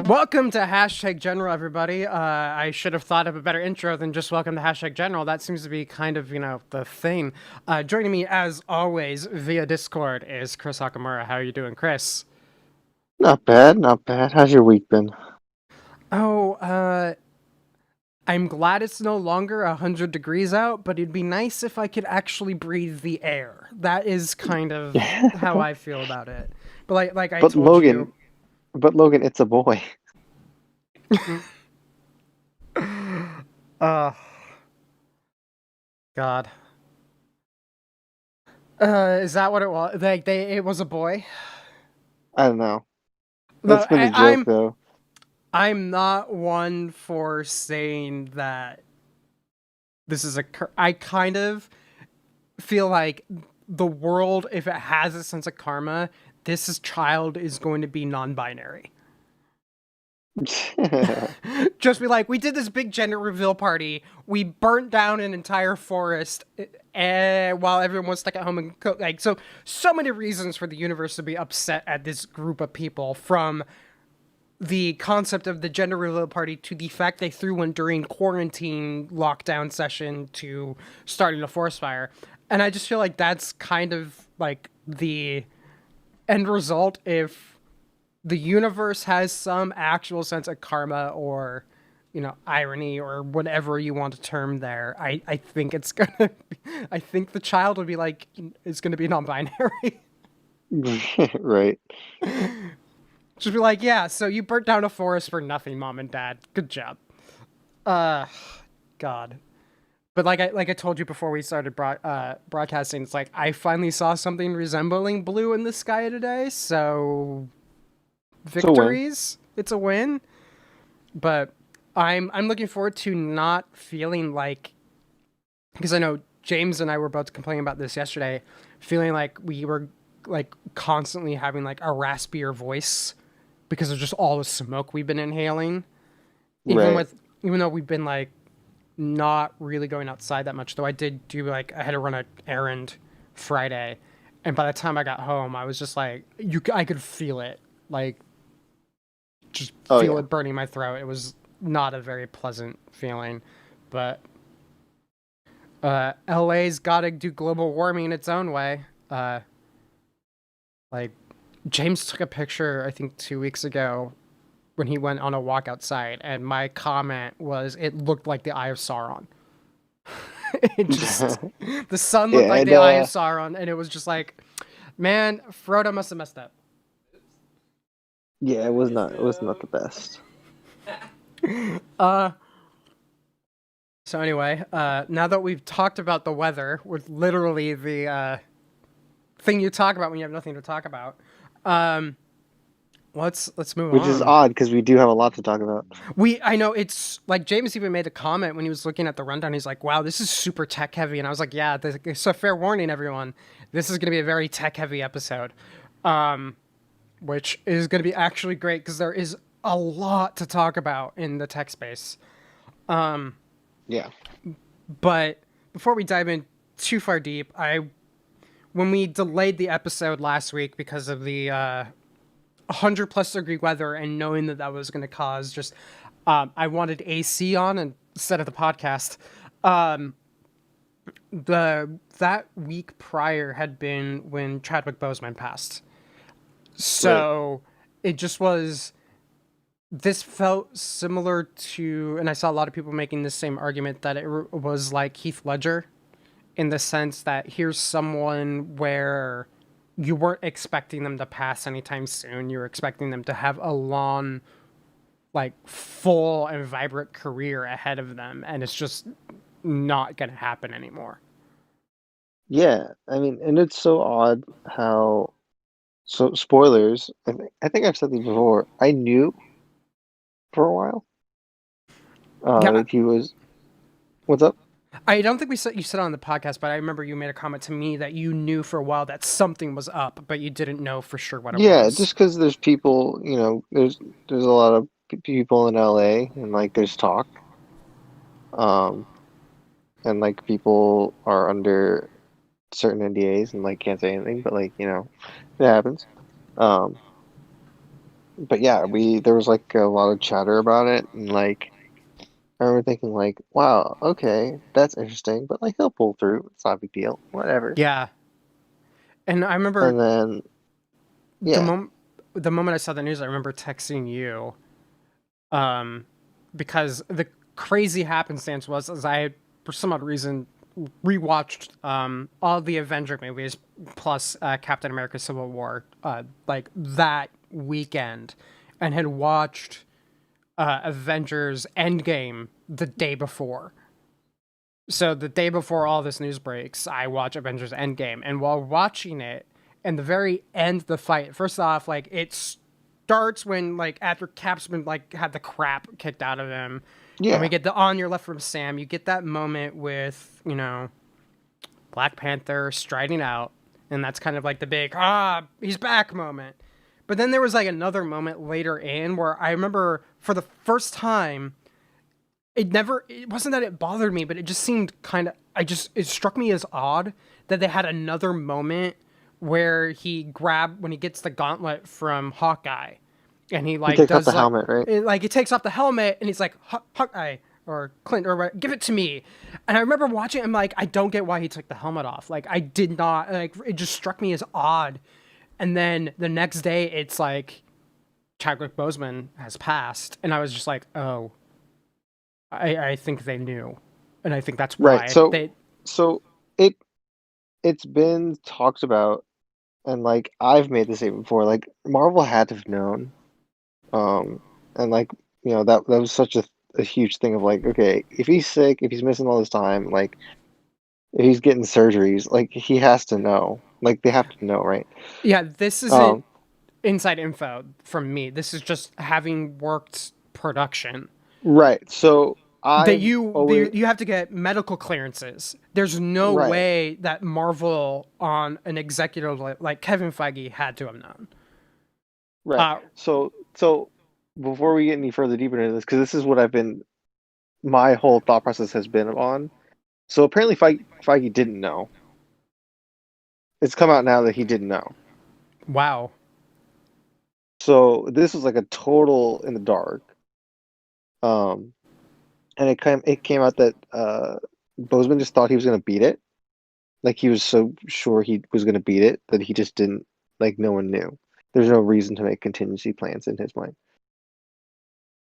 Welcome to Hashtag General, everybody. I should have thought of a better intro than just welcome to Hashtag General. That seems to be kind of, the thing. Joining me, as always, via Discord is Chris Hakamura. How are you doing, Chris? Not bad, not bad. How's your week been? Oh, I'm glad it's no longer 100 degrees out, but it'd be nice if I could actually breathe the air. That is kind of how I feel about it. But like I But told you, Logan, but Logan, it's a boy. uh, God. Is that what it was? It was a boy. I don't know. No, That's been a joke, I'm though. I'm not one for saying that this is I kind of feel like the world, if it has a sense of karma, child is going to be non-binary. Just be like, we did this big gender reveal party. We burnt down an entire forest while everyone was stuck at home and cook. Like, so many reasons for the universe to be upset at this group of people, from the concept of the gender reveal party to the fact they threw one during quarantine lockdown session to starting a forest fire. And I just feel like that's kind of like the end result if the universe has some actual sense of karma or irony or whatever you want to term there. I think it's gonna I think the child would be like, it's gonna be non-binary. Right. Just be like, yeah, so you burnt down a forest for nothing, mom and dad, good job. uh God. But like I told you before we started broadcasting, it's like I finally saw something resembling blue in the sky today, so It's a win. victories. It's a win. But I'm looking forward to not feeling like, because I know James and I were both complaining about this yesterday, feeling like we were like constantly having like a raspier voice because of just all the smoke we've been inhaling. Even Right. with even though we've been like not really going outside that much, though I did do like I had to run an errand Friday, and by the time I got home, I was just like I could feel it, like just Oh, feel yeah. it burning my throat. It was not a very pleasant feeling, but LA's got to do global warming in its own way. Like James took a picture, I think 2 weeks ago, when he went on a walk outside, and my comment was, it looked like the Eye of Sauron. It just, the sun Yeah, looked like and the Eye of Sauron, and it was just like, man, Frodo must have messed up. yeah, it was not the best. Uh, so anyway, now that we've talked about the weather, with literally the thing you talk about when you have nothing to talk about, um, let's move Which is on. odd because we do have a lot to talk about. I know, it's like James even made a comment when he was looking at the rundown. He's like, "Wow, this is super tech heavy," and I was like, "Yeah, it's a fair warning, everyone. This is going to be a very tech heavy episode." Which is going to be actually great because there is a lot to talk about in the tech space. Yeah. But before we dive in too far deep, when we delayed the episode last week because of the 100 plus degree weather, and knowing that was going to cause just I wanted AC on instead of the podcast. That week prior had been when Chadwick Boseman passed. Right. So it just was, this felt similar to, and I saw a lot of people making the same argument, that was like Heath Ledger, in the sense that here's someone where you weren't expecting them to pass anytime soon. You were expecting them to have a long, like, full and vibrant career ahead of them, and it's just not going to happen anymore. Yeah, I mean, and it's so odd how. So, spoilers. I think I've said this before. I knew for a while Yeah, that he was. What's up? I don't think you said on the podcast, but I remember you made a comment to me that you knew for a while that something was up, but you didn't know for sure what it Yeah, was. just because there's people, there's a lot of people in LA and like there's talk, um, and like people are under certain NDAs and like can't say anything, but like it happens. Um, but yeah, we there was like a lot of chatter about it, and like I remember thinking like, wow, okay, that's interesting, but like he'll pull through. It's not a big deal, whatever. Yeah, and I remember And then the yeah, moment the moment I saw the news, I remember texting you, um, because the crazy happenstance was, as I had, for some odd reason, rewatched all the Avenger movies plus Captain America: Civil War like that weekend, and had watched Avengers Endgame the day before. So the day before all this news breaks, I watch Avengers Endgame, and while watching it, and the very end of the fight, first off, like it starts when like after Cap's been like had the crap kicked out of him, and we yeah, get the on your left from Sam. You get that moment with Black Panther striding out, and that's kind of like the big he's back moment. But then there was like another moment later in where I remember for the first time it wasn't that it bothered me, but it just seemed kind of it struck me as odd that they had another moment where when he gets the gauntlet from Hawkeye, and he he like takes off the does helmet, right? like he takes off the helmet and he's like Hawkeye or Clint or give it to me. And I remember watching it, I'm like, I don't get why he took the helmet off. Like I did not, like it just struck me as odd. And then the next day it's like Chadwick Boseman has passed, and I was just like, oh, I think they knew, and I think that's Right. why So they. so it it's been talked about, and like I've made the statement before, like Marvel had to have known. Um, and like that was such a huge thing of like, okay, if he's sick, if he's missing all this time, like if he's getting surgeries, like he has to know. Like they have to know, right? Yeah, this isn't Um, inside info from me. This is just having worked production right. So that I've always you have to get medical clearances. There's no right, way that Marvel on an executive like Kevin Feige had to have known. right. Uh, So before we get any further deeper into this, because this is what my whole thought process has been on. So apparently Feige didn't know. It's come out now that he didn't know. wow. So this was like a total in the dark. Um, and it came out that Bozeman just thought he was gonna beat it. Like he was so sure he was gonna beat it that he just didn't like no one knew. There's no reason to make contingency plans in his mind.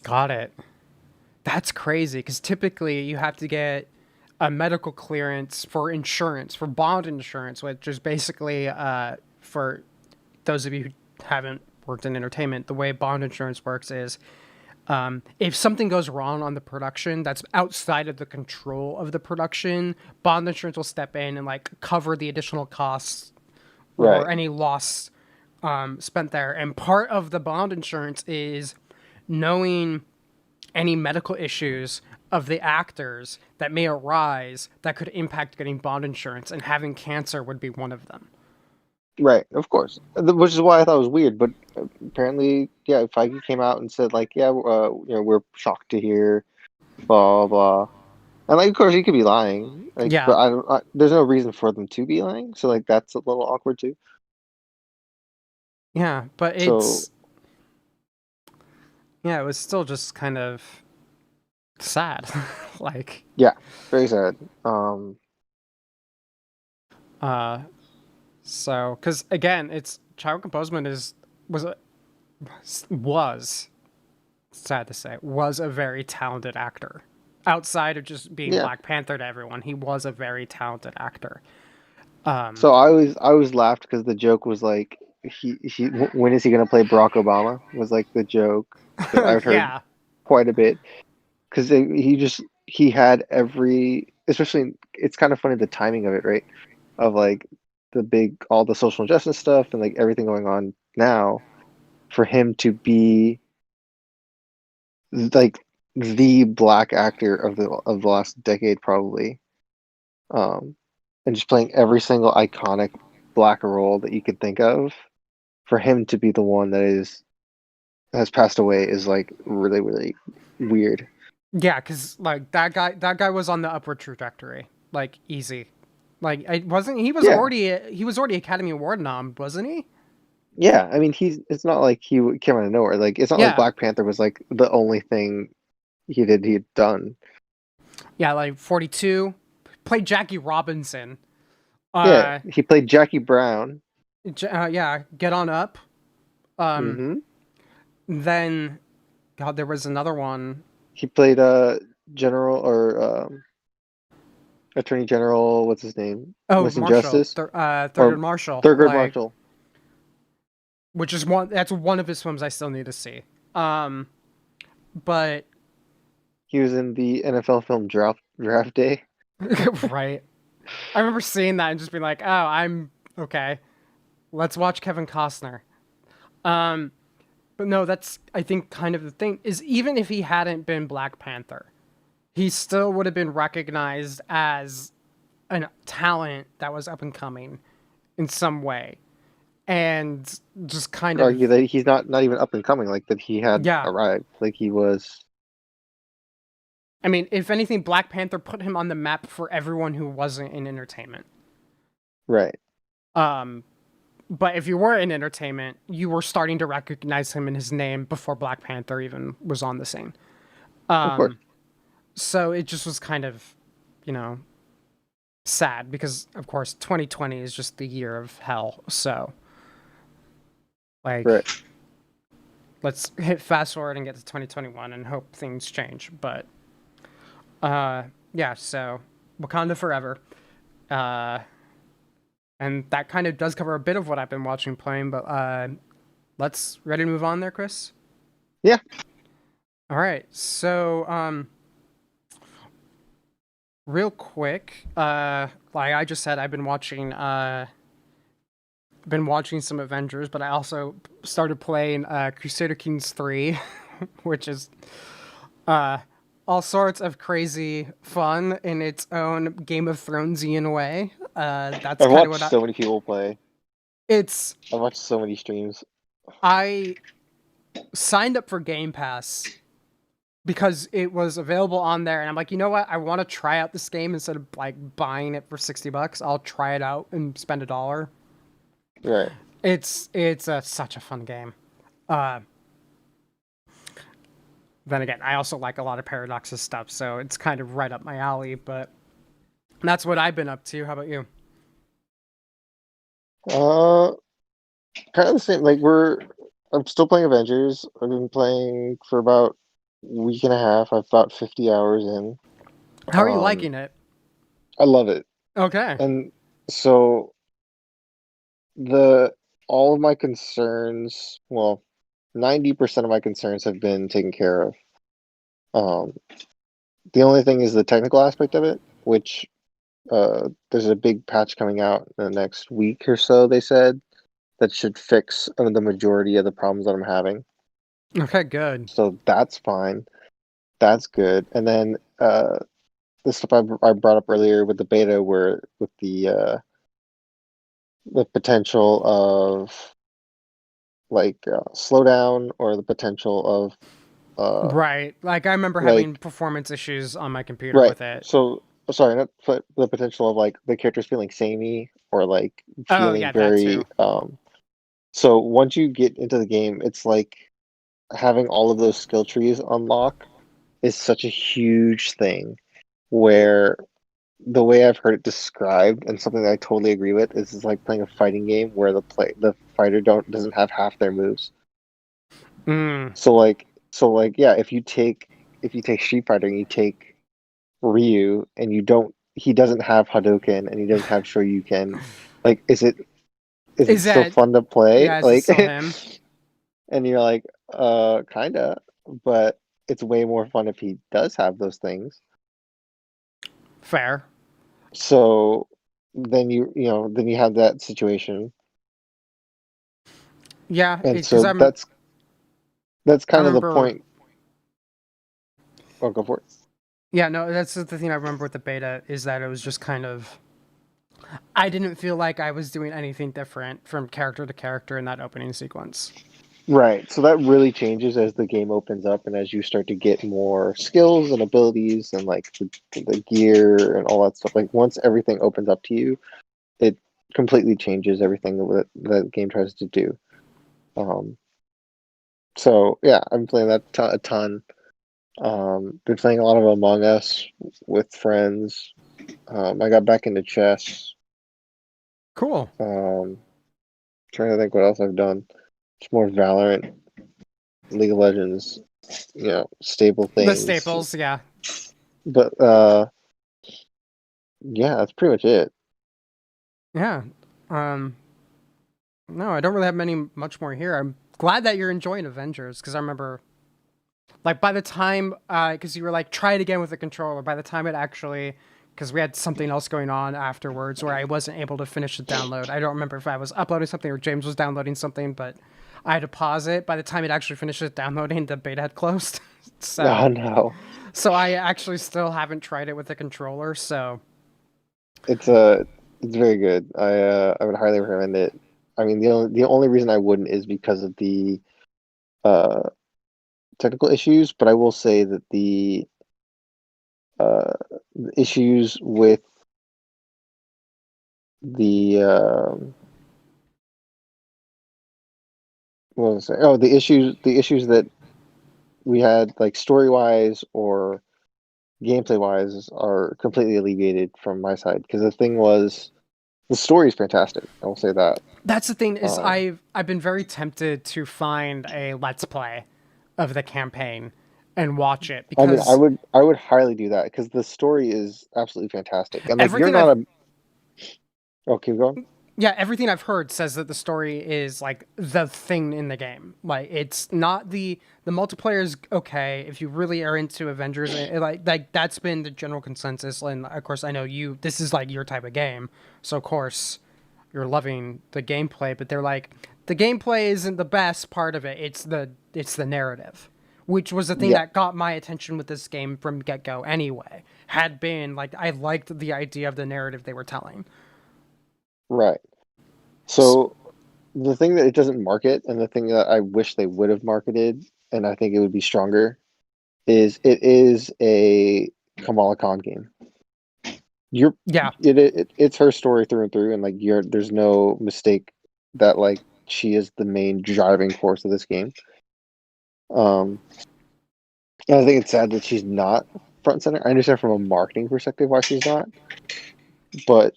Got it. That's crazy because typically you have to get a medical clearance for insurance, for bond insurance, which is basically for those of you who haven't worked in entertainment, the way bond insurance works is if something goes wrong on the production that's outside of the control of the production, bond insurance will step in and like cover the additional costs Right. or any loss spent there. And part of the bond insurance is knowing any medical issues of the actors that may arise that could impact getting bond insurance, and having cancer would be one of them. Right, of course. Which is why I thought it was weird, but apparently, yeah, Feige came out and said like, yeah, we're shocked to hear, blah blah. And like, of course, he could be lying, like, Yeah, but there's no reason for them to be lying, so like that's a little awkward too. yeah, but So it was still just kind of sad. like, yeah, very sad. uh, so, because again, it's Chadwick Boseman was a, was sad to say was a very talented actor. Outside of just being Yeah. Black Panther to everyone, he was a very talented actor. So I was laughed because the joke was like when is he gonna play Barack Obama was like the joke that I've heard Yeah, quite a bit because he had every especially it's kind of funny the timing of it, right, of like all the social justice stuff and like everything going on now for him to be like the black actor of the last decade probably, um and just playing every single iconic black role that you could think of, for him to be the one that is has passed away is like really really weird. yeah, because like that guy was on the upward trajectory, like easy. Like I wasn't. Yeah, He was already Academy Award nom, wasn't he? Yeah, I mean, it's not like came out of nowhere. Like, it's not like Yeah, Black Panther was like the only thing he'd done. yeah, like 42. Played Jackie Robinson. Yeah, Uh, he played Jackie Brown. yeah, Get On Up. Um, Hmm. then God, there was another one. He played General or Attorney General. What's his name? Oh, Winston Marshall, Justice Thurgood or Marshall, Thurgood like Marshall. which is one. That's one of his films I still need to see. Um, but He was in the NFL film Draft Day. right, I remember seeing that and just being like, oh, I'm okay. Let's watch Kevin Costner. Um, but no, that's I think kind of the thing is even if he hadn't been Black Panther, he still would have been recognized as a talent that was up and coming in some way, and just kind Could argue of that he's not even up and coming. Like that he had yeah. arrived. Like he was I mean, if anything, Black Panther put him on the map for everyone who wasn't in entertainment. right. Um, but if you were in entertainment, you were starting to recognize him and his name before Black Panther even was on the scene. Of course. So it just was kind of, you know, sad because, of course, 2020 is just the year of hell. So, Right. like, let's hit fast forward and get to 2021 and hope things change. But, yeah, so Wakanda Forever. Uh, and that kind of does cover a bit of what I've been watching playing, but let's ready to move on there, Chris. Yeah. All right, so real quick, like I just said, I've been watching some Avengers, but I also started playing Crusader Kings 3, which is uh all sorts of crazy fun in its own Game of Thronesian way. That's I've kind of watched what so many people play. it's. I've watched so many streams. I signed up for Game Pass because it was available on there, and I'm like, you know what? I want to try out this game instead of like buying it for $60. I'll try it out and spend $1. Right. It's such a fun game. Uh, then again, I also like a lot of Paradox's stuff, so it's kind of right up my alley. But that's what I've been up to. How about you? Uh, kind of the same. I'm still playing Avengers. I've been playing for about a week and a half. I've about 50 hours in. How are you Um, liking it? I love it. Okay. And so the all of my concerns, well, 90% of my concerns have been taken care of. Um, the only thing is the technical aspect of it, which there's a big patch coming out in the next week or so, they said, that should fix the majority of the problems that I'm having. Okay. Good. So that's fine. That's good. And then the stuff I brought up earlier with the beta, where with the potential of slowdown or the potential of Right. Like I remember having like performance issues on my computer right. with it. So sorry, not the potential of like the characters feeling samey or like Oh feeling yeah, that very too. so once you get into the game, it's like having all of those skill trees unlock is such a huge thing where the way I've heard it described and something that I totally agree with is it's like playing a fighting game where the fighter doesn't have half their moves. Mm. So like yeah, if you take Street Fighter and you take Ryu and you don't he doesn't have Hadouken and he doesn't have Shoryuken, like is it Is still that fun to play? yeah? Is it Like still him? and you're like, kinda, but it's way more fun if he does have those things. Fair. So then you have that situation. Yeah, And because so that's I kind of the remember. point. Oh, go for it. Yeah, no, that's the thing I remember with the beta is that it was just kind of. I didn't feel like I was doing anything different from character to character in that opening sequence. Right. So that really changes as the game opens up and as you start to get more skills and abilities and like the gear and all that stuff. Like once everything opens up to you, it completely changes everything that the game tries to do. Um, so yeah, I'm playing that a ton. Been playing a lot of Among Us with friends. I got back into chess. Cool. Trying to think what else I've done. Just more Valorant, League of Legends, stable The things. staples, yeah. But yeah, that's pretty much it. Yeah. Um, no, I don't really have much more here. I'm glad that you're enjoying Avengers because I remember, like, by the time, because you were like, try it again with the controller. By the time it actually, because we had something else going on afterwards where I wasn't able to finish the download. I don't remember if I was uploading something or James was downloading something, but I had to pause it. By the time it actually finished downloading, the beta had closed. Oh so, no, so I actually still haven't tried it with the controller. So, it's it's very good. I would highly recommend it. I mean, the only reason I wouldn't is because of the uh technical issues, but I will say that uh the issues with the what was I saying? Oh, the issues that we had like story wise or gameplay wise are completely alleviated from my side because the thing was the story is fantastic. I will say that. that's the thing is Um, I've been very tempted to find a let's play of the campaign and watch it I mean, I because would I would highly do that because the story is absolutely fantastic. And like, you're everything not I've a oh, keep going. yeah, everything I've heard says that the story is like the thing in the game. Like it's not the multiplayer is okay if you really are into Avengers. Like that's been the general consensus. And of course, I know you. This is like your type of game, so of course you're loving the gameplay. But they're like the gameplay isn't the best part of it. It's the narrative, which was the thing Yeah, that got my attention with this game from get go. Anyway, had been like I liked the idea of the narrative they were telling. right. So the thing that it doesn't market, and the thing that I wish they would have marketed, and I think it would be stronger, is it is a Kamala Khan game. You're Yeah, it's her story through and through, and like there's no mistake that like she is the main driving force of this game. Um, and I think it's sad that she's not front and center. I understand from a marketing perspective why she's not, but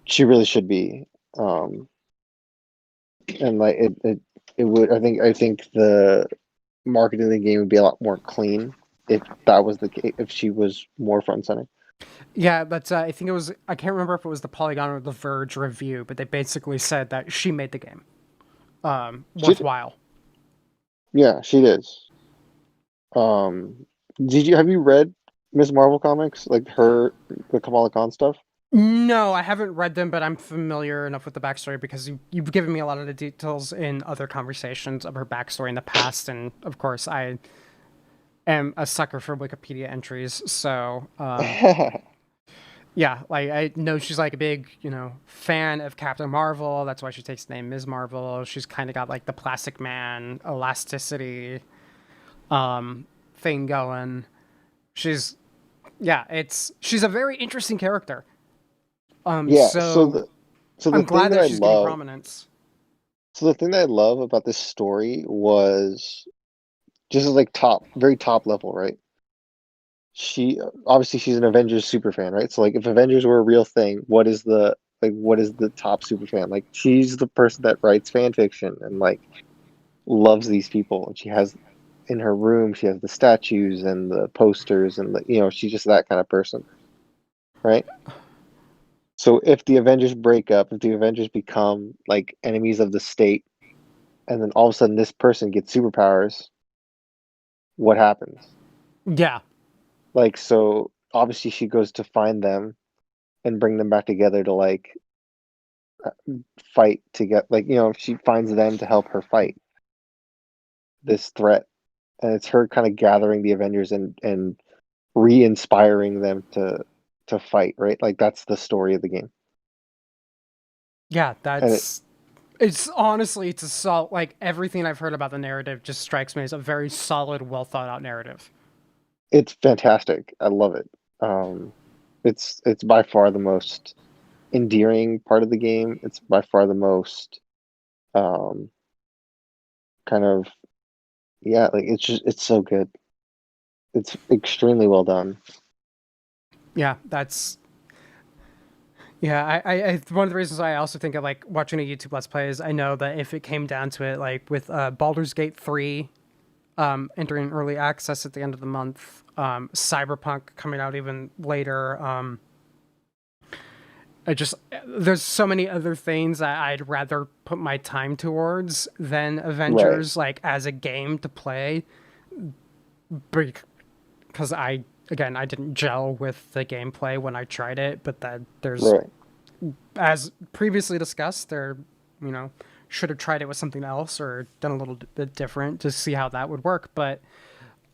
she really should be. Um, and like it would. I think the marketing of the game would be a lot more clean if that was the case. If she was more front and center. yeah, but I think it was. I can't remember if it was the Polygon or the Verge review, but they basically said that she made the game She, worthwhile. yeah, she is. Did you have you read Miss Marvel comics like the Kamala Khan stuff? No, I haven't read them, but I'm familiar enough with the backstory because you've given me a lot of the details in other conversations of her backstory in the past, and of course, I am a sucker for Wikipedia entries. So, yeah, like I know she's like a big, fan of Captain Marvel. That's why she takes the name Ms. Marvel. She's kind of got like the Plastic Man elasticity thing going. She's yeah, she's a very interesting character. Yeah, So so the I'm thing glad that that I she's getting love prominence. so the thing that I love about this story was just as like very top level, right? She obviously she's an Avengers super fan, right? So like if Avengers were a real thing, what is the top super fan? Like she's the person that writes fan fiction and like loves these people, and she has in her room she has the statues and the posters and she's just that kind of person, right? So if the Avengers break up, if the Avengers become like enemies of the state, and then all of a sudden this person gets superpowers, what happens? Yeah, Like, so obviously she goes to find them and bring them back together to like fight to get like she finds them to help her fight this threat, and it's her kind of gathering the Avengers and re-inspiring them to fight, right? Like that's the story of the game, yeah, and it it's honestly it's a solid like everything I've heard about the narrative just strikes me as a very solid, well thought out narrative. it's fantastic. I love it. Um, it's by far the most endearing part of the game. It's by far the most um kind of, yeah, like it's so good. It's extremely well done. Yeah, that's yeah. I one of the reasons I also think of like watching a YouTube Let's Play is I know that if it came down to it, like with Baldur's Gate 3 entering early access at the end of the month, Cyberpunk coming out even later. I just there's so many other things that I'd rather put my time towards than Right, Avengers, like as a game to play, because I didn't gel with the gameplay when I tried it. But that there's, right. as previously discussed, there, you know, should have tried it with something else or done a little bit different to see how that would work. But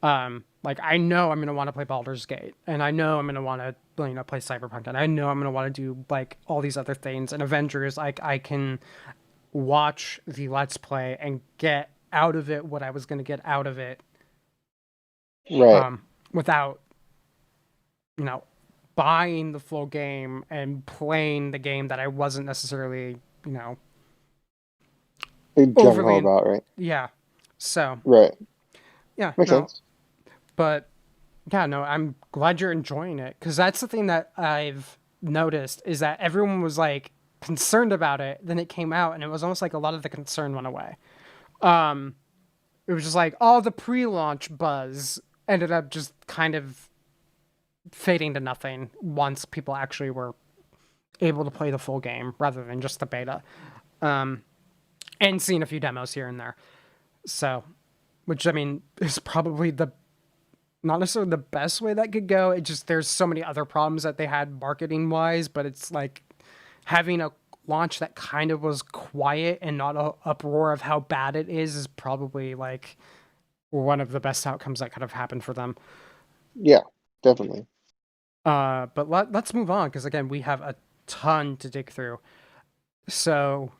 like I know I'm gonna want to play Baldur's Gate, and I know I'm gonna want to play Cyberpunk, and I know I'm gonna want to do like all these other things. And Avengers, like I can watch the Let's Play and get out of it what I was gonna get out of it, Right. without you know buying the full game and playing the game that I wasn't necessarily Gung ho overly about, right? yeah. So Right. yeah, Makes no, sense. but yeah, no, I'm glad you're enjoying it because that's the thing that I've noticed is that everyone was like concerned about it. Then it came out, and it was almost like a lot of the concern went away. Um, it was just like all the pre-launch buzz ended up just kind of fading to nothing once people actually were able to play the full game rather than just the beta, and seeing a few demos here and there. So, which I mean is probably the not necessarily the best way that could go. It just there's so many other problems that they had marketing wise, but it's like having a launch that kind of was quiet and not a uproar of how bad it is probably like one of the best outcomes that could have happened for them. Yeah, definitely. But let's move on because again we have a ton to dig through. So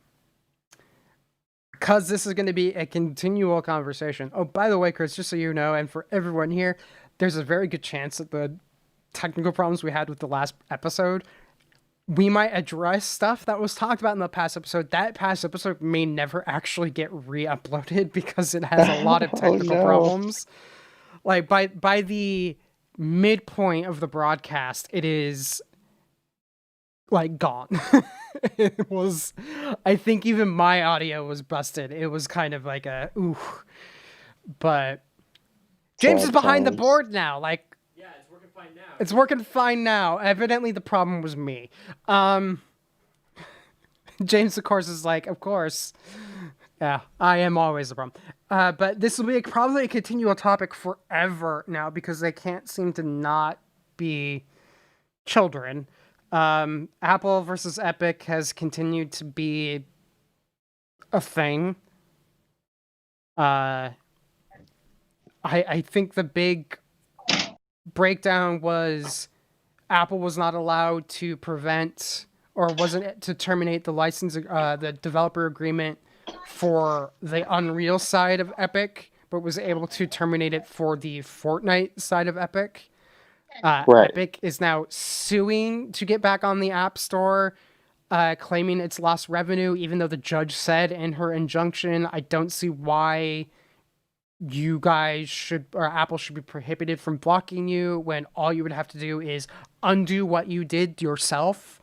because this is going to be a continual conversation. Oh, by the way, Chris, just so you know, and for everyone here, there's a very good chance that the technical problems we had with the last episode, we might address stuff that was talked about in the past episode. That past episode may never actually get re-uploaded because it has a lot of Oh technical no. problems. Like by the midpoint of the broadcast, it is like gone. It was, I think even my audio was busted. It was kind of like a ooh, but James is Sad behind the times. board now. Like it's working fine now. Evidently the problem was me. James of course is like, of course. Yeah, I am always the problem. But this will be probably a continual topic forever now because they can't seem to not be children. Apple versus Epic has continued to be a thing. I think the big breakdown was Apple was not allowed to prevent or wasn't to terminate the license, the developer agreement for the Unreal side of Epic, but was able to terminate it for the Fortnite side of Epic. Right. Epic is now suing to get back on the App Store, claiming it's lost revenue, even though the judge said in her injunction, I don't see why you guys should, or Apple should be prohibited from blocking you when all you would have to do is undo what you did yourself.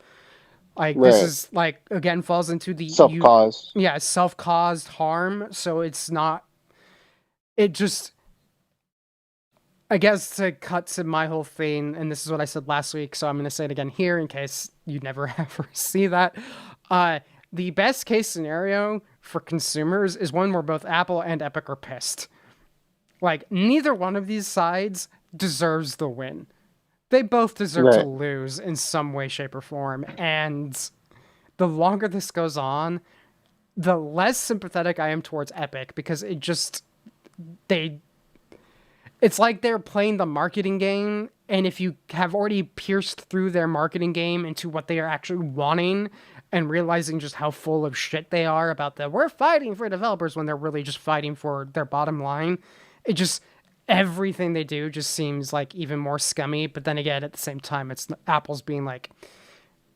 Like, this Right. is, like, again, falls into the, Self-caused. yeah, self-caused harm, so it's not, it just, I guess to cut to my whole thing, and this is what I said last week, so I'm going to say it again here in case you never ever see that. The best case scenario for consumers is one where both Apple and Epic are pissed. Like, neither one of these sides deserves the win. They both deserve to Right. lose in some way, shape, or form. And the longer this goes on, the less sympathetic I am towards Epic because it just, they, it's like they're playing the marketing game, and if you have already pierced through their marketing game into what they are actually wanting and realizing just how full of shit they are about the we're fighting for developers when they're really just fighting for their bottom line, it just everything they do just seems like even more scummy. But then again, at the same time, it's Apple's being like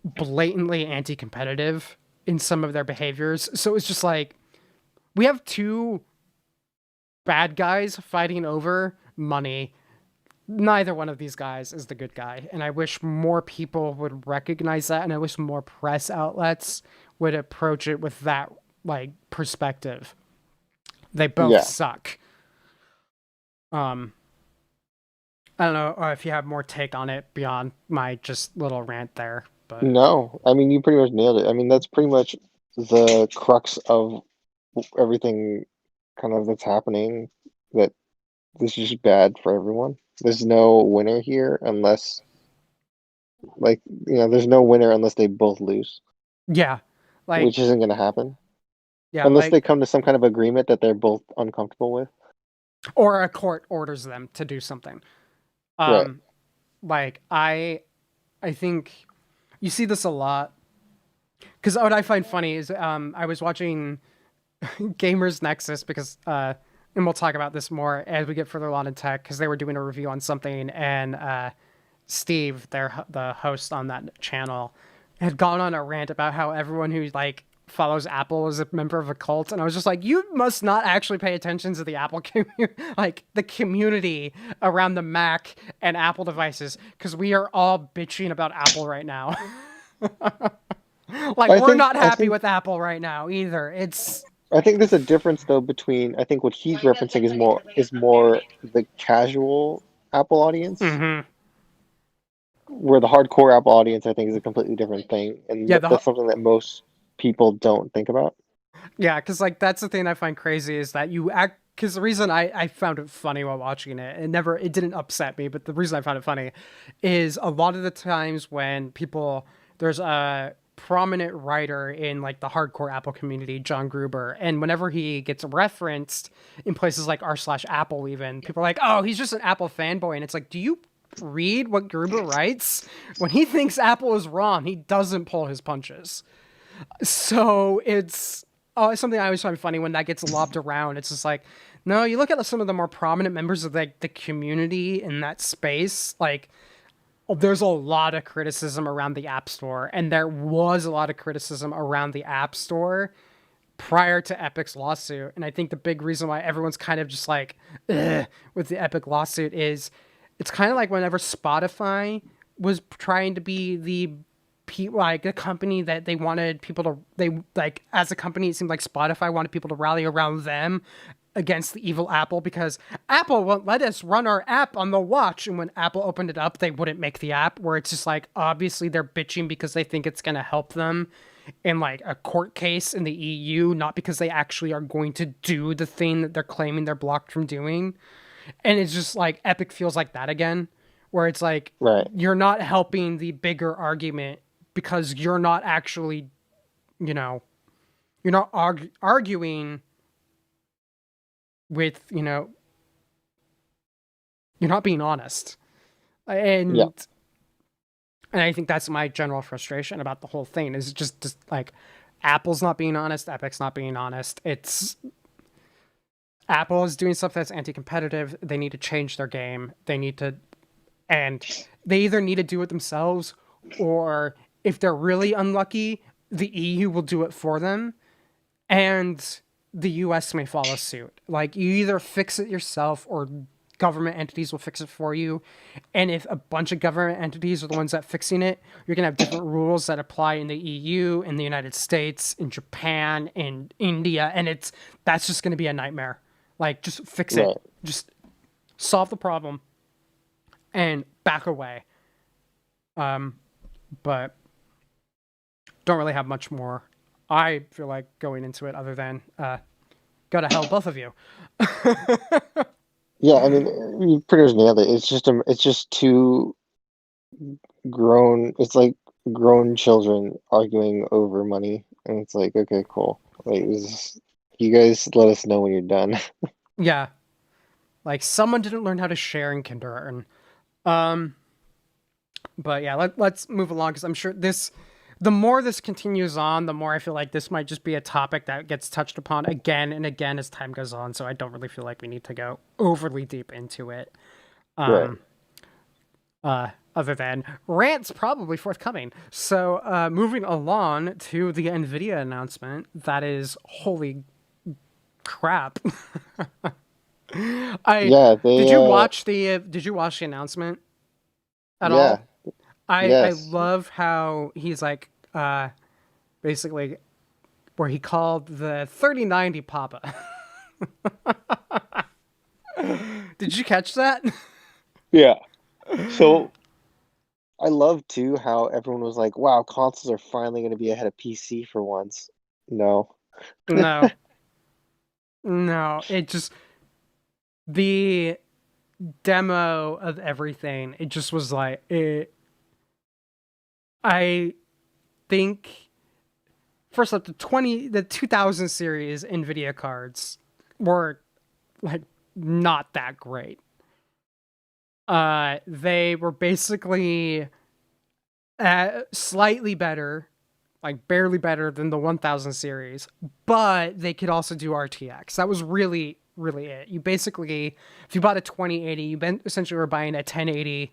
blatantly anti-competitive in some of their behaviors. So it's just like we have two bad guys fighting over money. Neither one of these guys is the good guy, and I wish more people would recognize that, and I wish more press outlets would approach it with that like perspective. They both Yeah. suck. Um, I don't know if you have more take on it beyond my just little rant there, but No, I mean you pretty much nailed it. I mean that's pretty much the crux of everything kind of that's happening. That this is just bad for everyone. There's no winner here unless, like, there's no winner unless they both lose, yeah, like which isn't going to happen yeah, unless like they come to some kind of agreement that they're both uncomfortable with. or a court orders them to do something. Right. Um, like I think you see this a lot because what I find funny is I was watching Gamers Nexus because and we'll talk about this more as we get further along in tech because they were doing a review on something and Steve, the host on that channel, had gone on a rant about how everyone who like follows Apple is a member of a cult, and I was just like, you must not actually pay attention to the Apple community, like the community around the Mac and Apple devices, because we are all bitching about Apple right now. Like I we're think not I happy think with Apple right now either. It's I think there's a difference though between I think what he's referencing is more the casual Apple audience, mhm. where the hardcore Apple audience I think is a completely different thing, and Yeah, that's something that most people don't think about. yeah, because like that's the thing I find crazy is that you act. Because the reason I found it funny while watching it, it didn't upset me, but the reason I found it funny is a lot of the times when there's a prominent writer in like the hardcore Apple community, John Gruber, and whenever he gets referenced in places like r/Apple, even people are like, oh, he's just an Apple fanboy, and it's like, do you read what Gruber writes? When he thinks Apple is wrong, he doesn't pull his punches. So it's something I always find funny when that gets lobbed around. It's just like, no, you look at some of the more prominent members of like the community in that space, like there's a lot of criticism around the App Store, and there was a lot of criticism around the App Store prior to Epic's lawsuit. And I think the big reason why everyone's kind of just like, ugh, with the Epic lawsuit is it's kind of like whenever Spotify was trying to be like a company that they wanted people to they like as a company it seemed like Spotify wanted people to rally around them against the evil Apple because Apple won't let us run our app on the watch, and when Apple opened it up they wouldn't make the app, where it's just like obviously they're bitching because they think it's going to help them in like a court case in the EU, not because they actually are going to do the thing that they're claiming they're blocked from doing. And it's just like Epic feels like that again, where it's like Right. you're not helping the bigger argument because you're not actually, you know, you're not arguing with, you're not being honest. Yeah. And I think that's my general frustration about the whole thing is just like Apple's not being honest, Epic's not being honest. It's Apple is doing stuff that's anti-competitive. They need to change their game. And they either need to do it themselves, or if they're really unlucky, the EU will do it for them, and the US may follow suit. Like, you either fix it yourself or government entities will fix it for you. And if a bunch of government entities are the ones that are fixing it, you're going to have different rules that apply in the EU, in the United States, in Japan, in India, and that's just going to be a nightmare. Like, just fix it. Right. Just solve the problem and back away. But don't really have much more I feel like going into it other than go to hell, both of you. Yeah, I mean, you pretty much nailed it. It's just two grown. It's like grown children arguing over money, and it's like, okay, cool. Like, you guys let us know when you're done. Yeah, like someone didn't learn how to share in kindergarten. Um, but yeah, let's move along because I'm sure the more this continues on, the more I feel like this might just be a topic that gets touched upon again and again as time goes on. So I don't really feel like we need to go overly deep into it. Right. Other than rants probably forthcoming. So moving along to the NVIDIA announcement, that is holy crap. I Yeah, did they you watch the announcement at yeah, all? I yes. love how he's like basically where he called the 3090 Papa. Did you catch that? Yeah. So I love too how everyone was like, "Wow, consoles are finally going to be ahead of PC for once." No. No. No, it just the demo of everything. It just was like I think first up the 2000 series Nvidia cards were like not that great. They were basically slightly better, like barely better than the 1000 series, but they could also do RTX. That was really it. You basically, if you bought a 2080, essentially were buying a 1080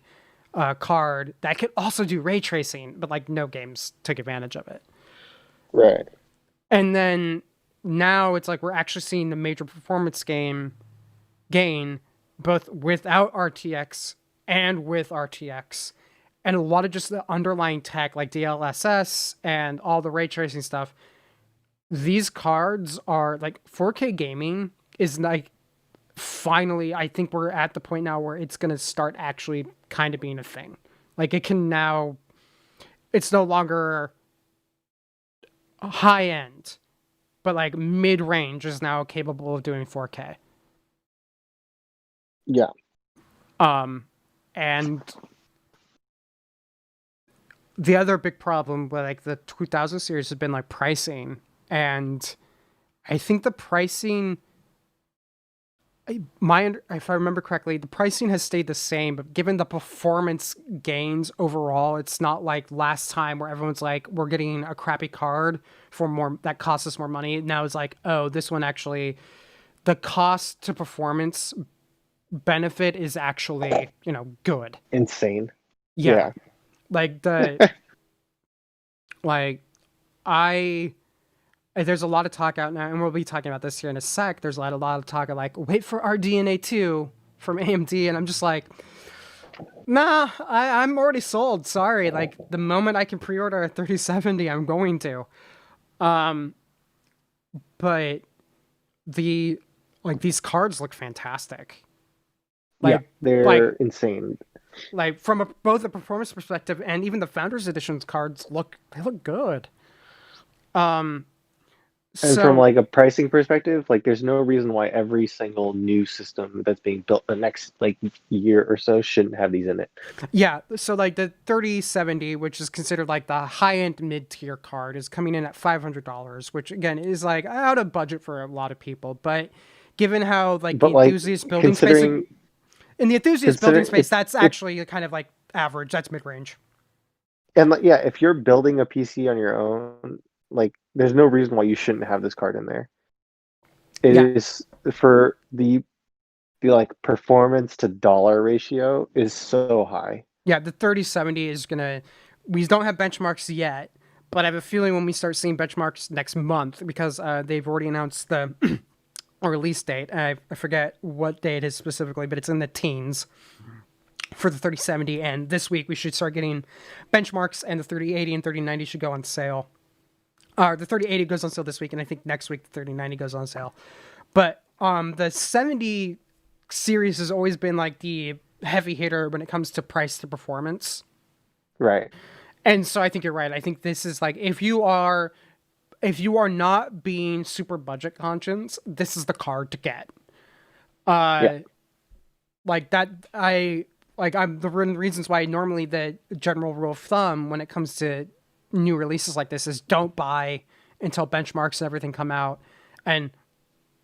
card that could also do ray tracing, but like no games took advantage of it. Right. And then now it's like we're actually seeing the major performance gain both without RTX and with RTX. And a lot of just the underlying tech like DLSS and all the ray tracing stuff. These cards are like 4K gaming is like finally I think we're at the point now where it's going to start actually kind of being a thing. Like it can now it's no longer high end, but like mid range is now capable of doing 4K. Yeah. Um, and the other big problem with like the 2000 series has been like pricing, and I think the pricing, if I remember correctly, the pricing has stayed the same, but given the performance gains overall, it's not like last time where everyone's like, we're getting a crappy card for more that costs us more money. Now it's like, oh, this one actually, the cost to performance benefit is actually, good. Insane. Yeah. Yeah. Like like I there's a lot of talk out now, and we'll be talking about this here in a sec. There's a lot of talk of like, wait for our DNA 2 from AMD, and I'm just like, nah, I'm already sold. Sorry. Like the moment I can pre-order a 3070, I'm going to. Um, but the like these cards look fantastic. Yeah, Like they're like insane. from both a performance perspective and even the Founders Editions cards look good. Um, And from so like a pricing perspective, like there's no reason why every single new system that's being built the next like year or so shouldn't have these in it. yeah, so like the 3070, which is considered like the high end mid tier card, is coming in at $500, which again is like out of budget for a lot of people. But given how like the But like enthusiast building space, considering in the enthusiast building considering space, that's it actually kind of like average. That's mid range. and like yeah, if you're building a PC on your own, like there's no reason why you shouldn't have this card in there. It Yeah, is for the like performance to dollar ratio is so high. yeah. The 3070 is gonna. We don't have benchmarks yet, but I have a feeling when we start seeing benchmarks next month, because they've already announced the a release date. I forget what day it is specifically, but it's in the teens for the 3070. And this week we should start getting benchmarks, and the 3080 and 3090 should go on sale. The 3080 goes on sale this week, and I think next week the 3090 goes on sale. But the 70 series has always been like the heavy hitter when it comes to price to performance. Right. And so I think you're right. I think this is like if you are not being super budget conscious, this is the card to get. Yeah. Uh, like that I'm the reasons why normally the general rule of thumb when it comes to new releases like this is don't buy until benchmarks and everything come out. And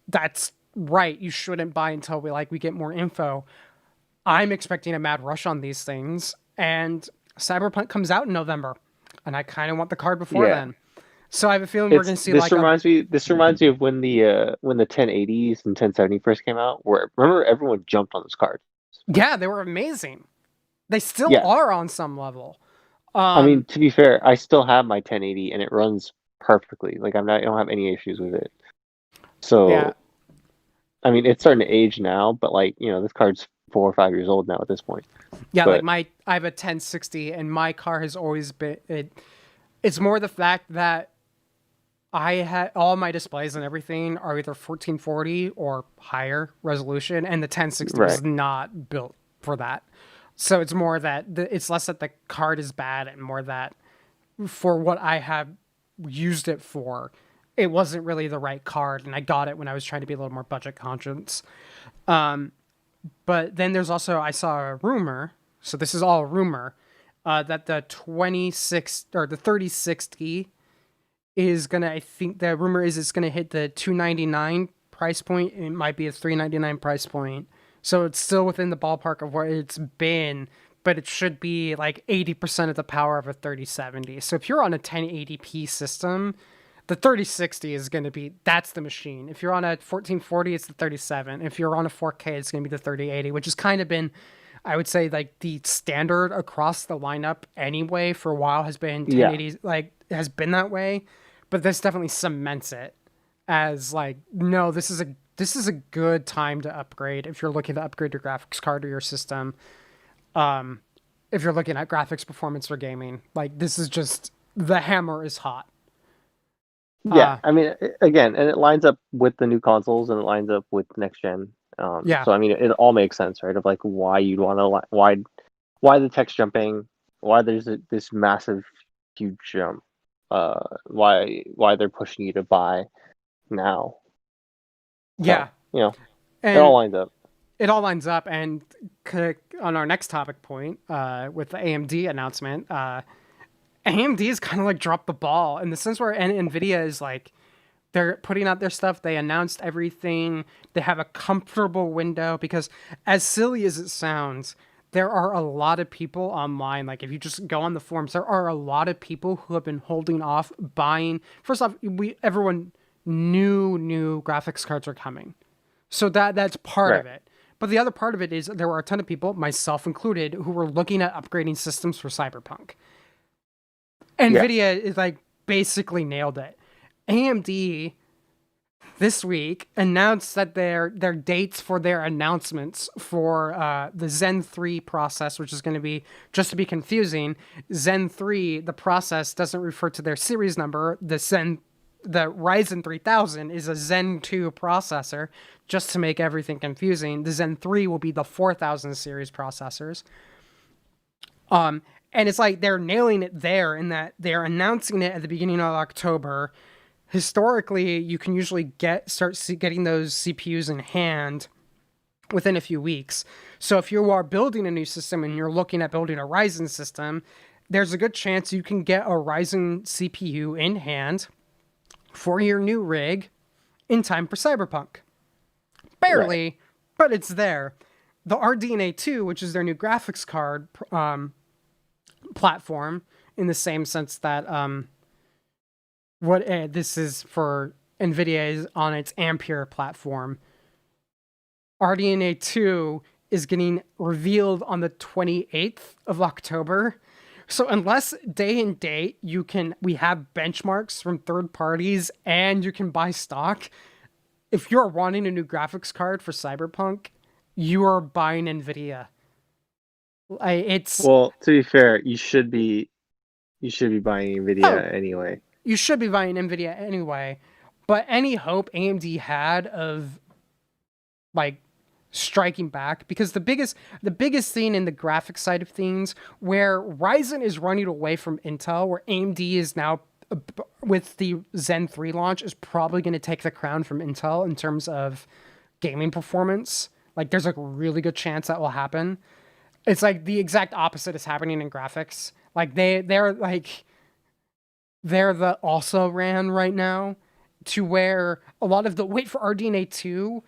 that's right. You shouldn't buy until we get more info. I'm expecting a mad rush on these things, and Cyberpunk comes out in November, and I kind of want the card before Yeah. then. So I have a feeling we're It's going to see like a this reminds me of when the 1080s and 1070 first came out, where remember everyone jumped on this card. yeah, they were amazing. They still Yeah. are on some level. I mean, Um, to be fair, I still have my 1080 and it runs perfectly. Like I don't have any issues with it. yeah, So I mean, it's starting to age now, but like, this card's 4 or 5 years old now at this point. Yeah, like But I have a 1060 and my car has always been it's more the fact that I had all my displays and everything are either 1440 or higher resolution, and the 1060 was right, not built for that. So it's more that it's less that the card is bad and more that for what I have used it for, it wasn't really the right card, and I got it when I was trying to be a little more budget conscious. But then there's also I saw a rumor, so this is all a rumor, that the 26 or the 3060 is gonna. I think the rumor is it's gonna hit the 299 price point. It might be a 399 price point, so it's still within the ballpark of where it's been. But it should be like 80% of the power of a 3070. So if you're on a 1080p system, the 3060 is going to be that's the machine. If you're on a 1440, it's the 37. If you're on a 4K, it's going to be the 3080, which has kind of been, I would say, like the standard across the lineup anyway. For a while has been yeah, 1080, like has been that way, but this definitely cements it as like no, this is a good time to upgrade if you're looking to upgrade your graphics card or your system. If you're looking at graphics performance for gaming, like this is just the hammer is hot. yeah. Uh, I mean, again, and it lines up with the new consoles, and it lines up with next gen. yeah, So I mean, it all makes sense, right? Of like why you'd want to, why the text jumping, why there's this massive, huge jump, why they're pushing you to buy now. yeah, So it all and lines up. it all lines up. And on our next topic point, with the AMD announcement, AMD is kind of like dropped the ball in the sense where Nvidia is like they're putting out their stuff. They announced everything. They have a comfortable window because, as silly as it sounds, there are a lot of people online. Like, if you just go on the forums, there are a lot of people who have been holding off buying. First off, everyone knew new graphics cards are coming, so that's part Right. of it. But the other part of it is there were a ton of people, myself included, who were looking at upgrading systems for Cyberpunk. Yeah. Nvidia is like basically nailed it. AMD this week announced that their dates for their announcements for the Zen 3 process, which is going to be, just to be confusing, Zen 3, the process doesn't refer to their series number. The Ryzen 3000 is a Zen 2 processor, just to make everything confusing. The Zen 3 will be the 4000 series processors. And it's like they're nailing it there in that they're announcing it at the beginning of October. Historically, you can usually getting those CPUs in hand within a few weeks. So if you are building a new system and you're looking at building a Ryzen system, there's a good chance you can get a Ryzen CPU in hand for your new rig in time for Cyberpunk. Barely, Right. but it's there. The RDNA 2, which is their new graphics card platform, in the same sense that what this is for NVIDIA is on its Ampere platform. RDNA 2 is getting revealed on the 28th of October. So unless day and date we have benchmarks from third parties and you can buy stock, if you're wanting a new graphics card for Cyberpunk, you are buying NVIDIA. It's Well, to be fair, you should be buying oh, Nvidia anyway. you should be buying NVIDIA anyway, but any hope AMD had of like striking back, because the biggest thing in the graphics side of things where Ryzen is running away from Intel, where AMD is now with the Zen 3 launch is probably going to take the crown from Intel in terms of gaming performance. Like there's a really good chance that will happen. It's like the exact opposite is happening in graphics. Like they're the also ran right now, to where a lot of the wait for RDNA 2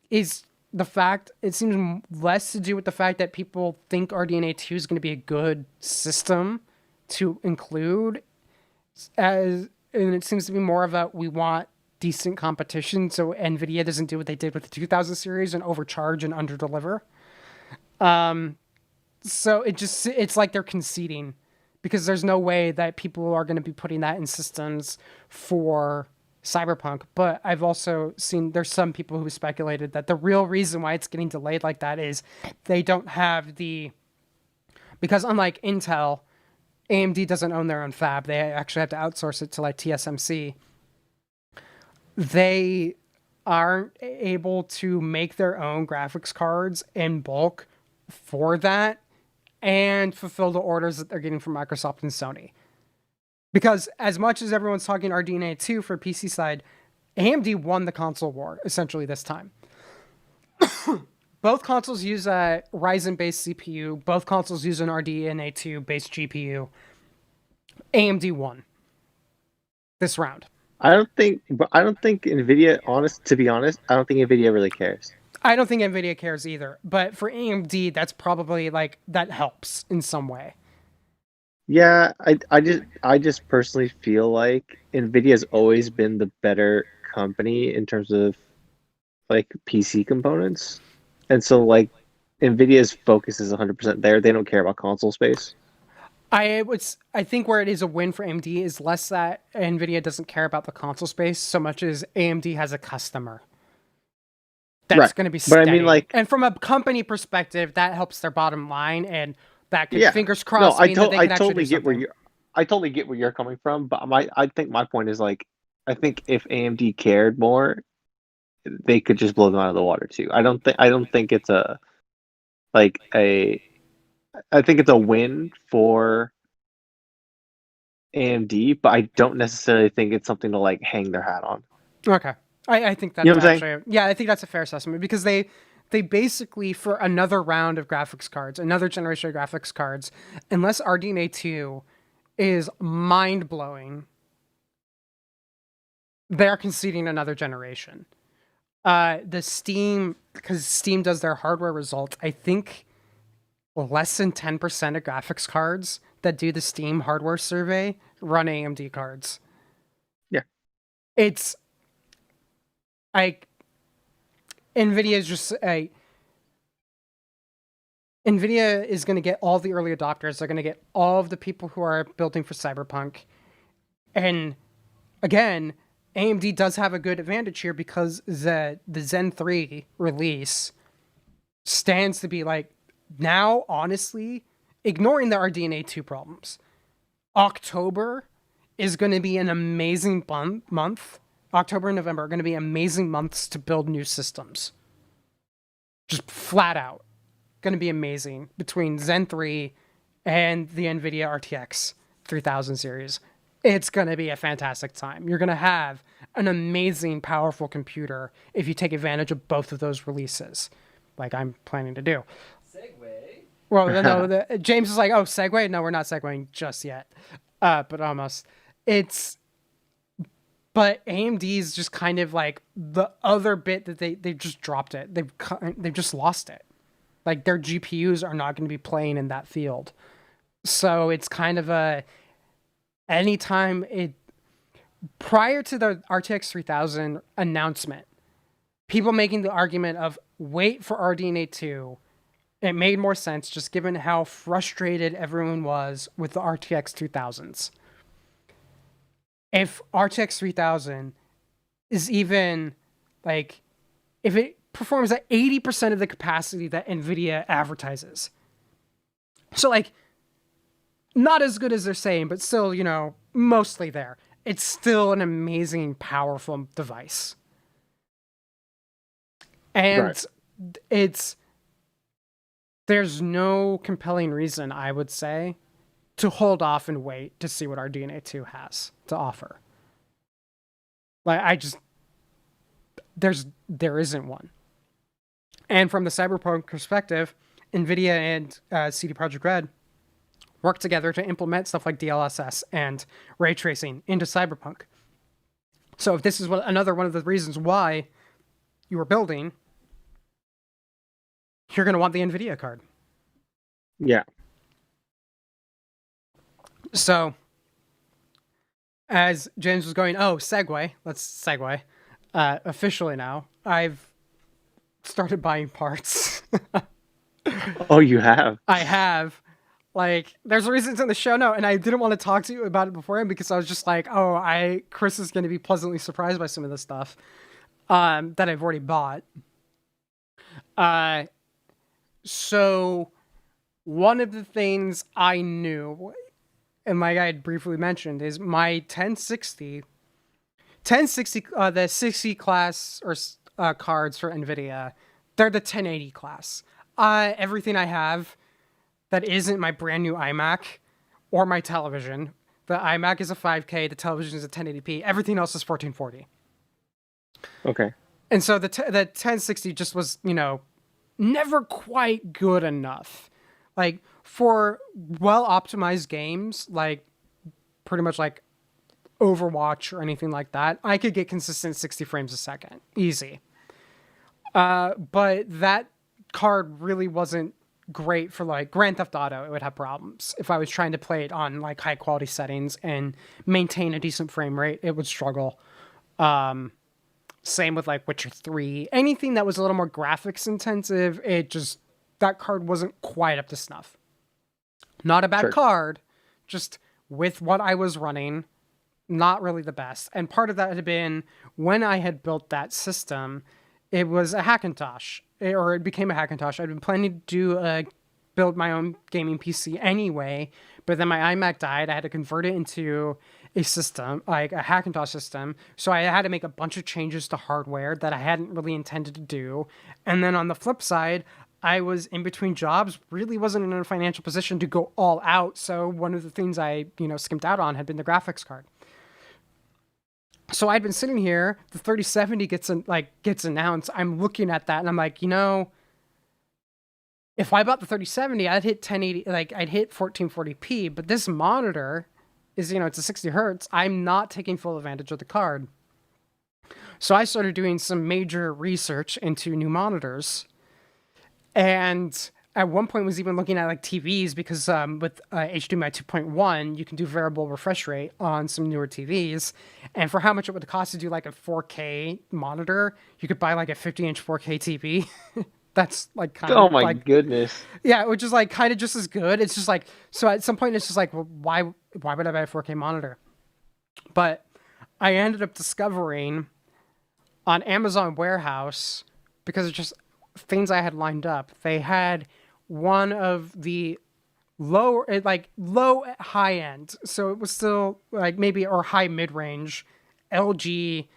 is the fact, it seems less to do with the fact that people think RDNA 2 is going to be a good system to include, and it seems to be more of a we want decent competition so Nvidia doesn't do what they did with the 2000 series and overcharge and underdeliver. So it's like they're conceding, because there's no way that people are going to be putting that in systems for Cyberpunk, but I've also seen there's some people who speculated that the real reason why it's getting delayed like that is they don't have because unlike Intel, AMD doesn't own their own fab. They actually have to outsource it to like TSMC. They aren't able to make their own graphics cards in bulk for that and fulfill the orders that they're getting from Microsoft and Sony. Because as much as everyone's talking RDNA 2 for PC side, AMD won the console war essentially this time. Both consoles use a Ryzen-based CPU. Both consoles use an RDNA 2 based GPU. AMD won this round. I don't think Nvidia. To be honest, I don't think Nvidia really cares. I don't think Nvidia cares either. But for AMD, that's probably like that helps in some way. Yeah, I just personally feel like Nvidia's always been the better company in terms of like PC components. And so like Nvidia's focus is 100% there. They don't care about console space. I think where it is a win for AMD is less that Nvidia doesn't care about the console space so much as AMD has a customer that's Right. going to be But steady. I mean, like, and from a company perspective, that helps their bottom line, and that could yeah. fingers No, crossed mean that they I can actually totally do get where something. I totally get where you're coming from, but I think my point is like I think if AMD cared more, they could just blow them out of the water too. I don't think it's a like a I think it's a win for AMD, but I don't necessarily think it's something to like hang their hat on. Okay. I think You know that's what I'm saying? actually, yeah, I think that's a fair assessment because they basically, for another round of graphics cards, another generation of graphics cards, unless RDNA 2 is mind blowing, they're conceding another generation. The Steam, because Steam does their hardware results, I think less than 10% of graphics cards that do the Steam hardware survey run AMD cards. Yeah. It's like NVIDIA is just a NVIDIA is going to get all the early adopters. They're going to get all of the people who are building for Cyberpunk. And again, AMD does have a good advantage here because the Zen 3 release stands to be like, now, honestly, ignoring the RDNA 2 problems, October is going to be an amazing month. October and November are going to be amazing months to build new systems. Just flat out. Going to be amazing between Zen 3 and the NVIDIA RTX 3000 series. It's going to be a fantastic time. You're going to have an amazing, powerful computer if you take advantage of both of those releases, like I'm planning to do. Segue. Well, no, James is like, oh, segue? No, we're not segueing just yet, but almost. But AMD is just kind of like the other bit that they just dropped it. They've just lost it. Like their GPUs are not going to be playing in that field. So it's kind of prior to the RTX 3000 announcement, people making the argument of wait for RDNA 2, it made more sense just given how frustrated everyone was with the RTX 2000s. If RTX 3000 is even like, if it performs at 80% of the capacity that NVIDIA advertises. So like, not as good as they're saying, but still, mostly there. It's still an amazing, powerful device. And Right. there's no compelling reason, I would say, to hold off and wait to see what our DNA 2 has to offer. Like, there isn't one. And from the Cyberpunk perspective, NVIDIA and CD Projekt Red work together to implement stuff like DLSS and ray tracing into Cyberpunk. So if this is another one of the reasons why you are building, you're going to want the NVIDIA card. Yeah. So, as James was going, let's segue. Officially now, I've started buying parts. Oh, you have? I have. Like, there's reasons in the show note, and I didn't want to talk to you about it beforehand because I was just like, oh, Chris is going to be pleasantly surprised by some of this stuff that I've already bought. Uh, so one of the things I knew, and like I had briefly mentioned, is my 1060, the 60 class or cards for NVIDIA, they're the 1080 class. Everything I have that isn't my brand new iMac or my television. The iMac is a 5K, the television is a 1080p. Everything else is 1440. Okay. And so the 1060 just was, never quite good enough. Like for well optimized games, like pretty much like Overwatch or anything like that, I could get consistent 60 frames a second. Easy. But that card really wasn't great for like Grand Theft Auto. It would have problems if I was trying to play it on like high quality settings and maintain a decent frame rate. It would struggle. Same with like Witcher 3. Anything that was a little more graphics intensive, that card wasn't quite up to snuff. Not a bad card, just with what I was running, not really the best. And part of that had been when I had built that system, it was a Hackintosh, or it became a Hackintosh. I'd been planning to build my own gaming PC anyway, but then my iMac died. I had to convert it into a system, like a Hackintosh system. So I had to make a bunch of changes to hardware that I hadn't really intended to do. And then on the flip side, I was in between jobs, really wasn't in a financial position to go all out. So one of the things I, skimped out on had been the graphics card. So I'd been sitting here, the 3070 gets announced. I'm looking at that and I'm like, if I bought the 3070, I'd hit 1080, like I'd hit 1440p, but this monitor is, it's a 60 hertz. I'm not taking full advantage of the card. So I started doing some major research into new monitors. And at one point was even looking at like TVs because with HDMI 2.1, you can do variable refresh rate on some newer TVs. And for how much it would cost to do like a 4K monitor, you could buy like a 50-inch 4K TV. That's like kind of Oh my goodness. Yeah, which is like kind of just as good. It's just like, so at some point it's just like, well, why would I buy a 4K monitor? But I ended up discovering on Amazon Warehouse, because it's just things I had lined up, they had one of the low high end. So it was still like maybe or high mid range LG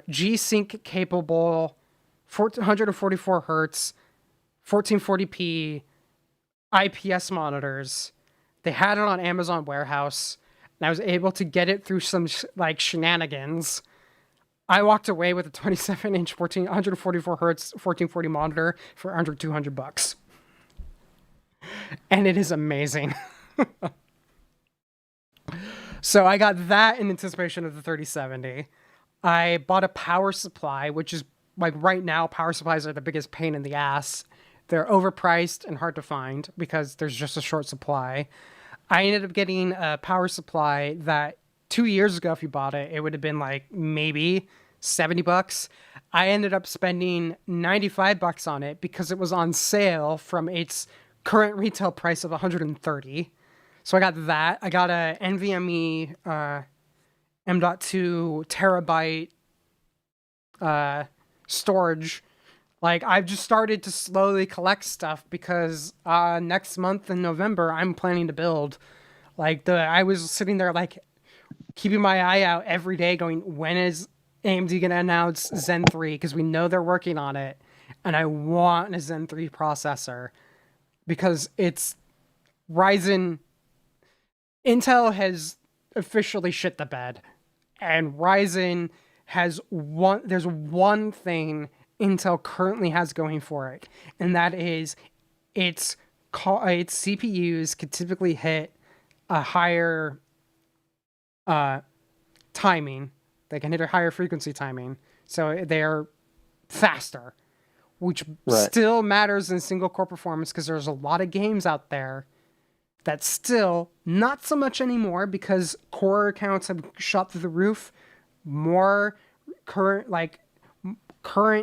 G-Sync capable 144 hertz 1440p IPS monitors. They had it on Amazon Warehouse, and I was able to get it through some shenanigans. I walked away with a 27-inch 144 hertz 1440 monitor for under $200, and it is amazing. So I got that in anticipation of the 3070. I bought a power supply, which is like right now, power supplies are the biggest pain in the ass. They're overpriced and hard to find because there's just a short supply. I ended up getting a power supply that 2 years ago, if you bought it, it would have been like maybe $70. I ended up spending $95 on it because it was on sale from its current retail price of $130. So I got that. I got a NVMe M.2 terabyte storage. Like, I've just started to slowly collect stuff because next month in November, I'm planning to build. I was sitting there, like, keeping my eye out every day going, when is AMD going to announce Zen 3? Because we know they're working on it. And I want a Zen 3 processor because it's Ryzen. Intel has officially shit the bed. And Ryzen there's one thing Intel currently has going for it, and that is its CPUs could typically hit a higher timing. They can hit a higher frequency timing, so they're faster, which still matters in single core performance because there's a lot of games out there that still not so much anymore because core counts have shot through the roof. More current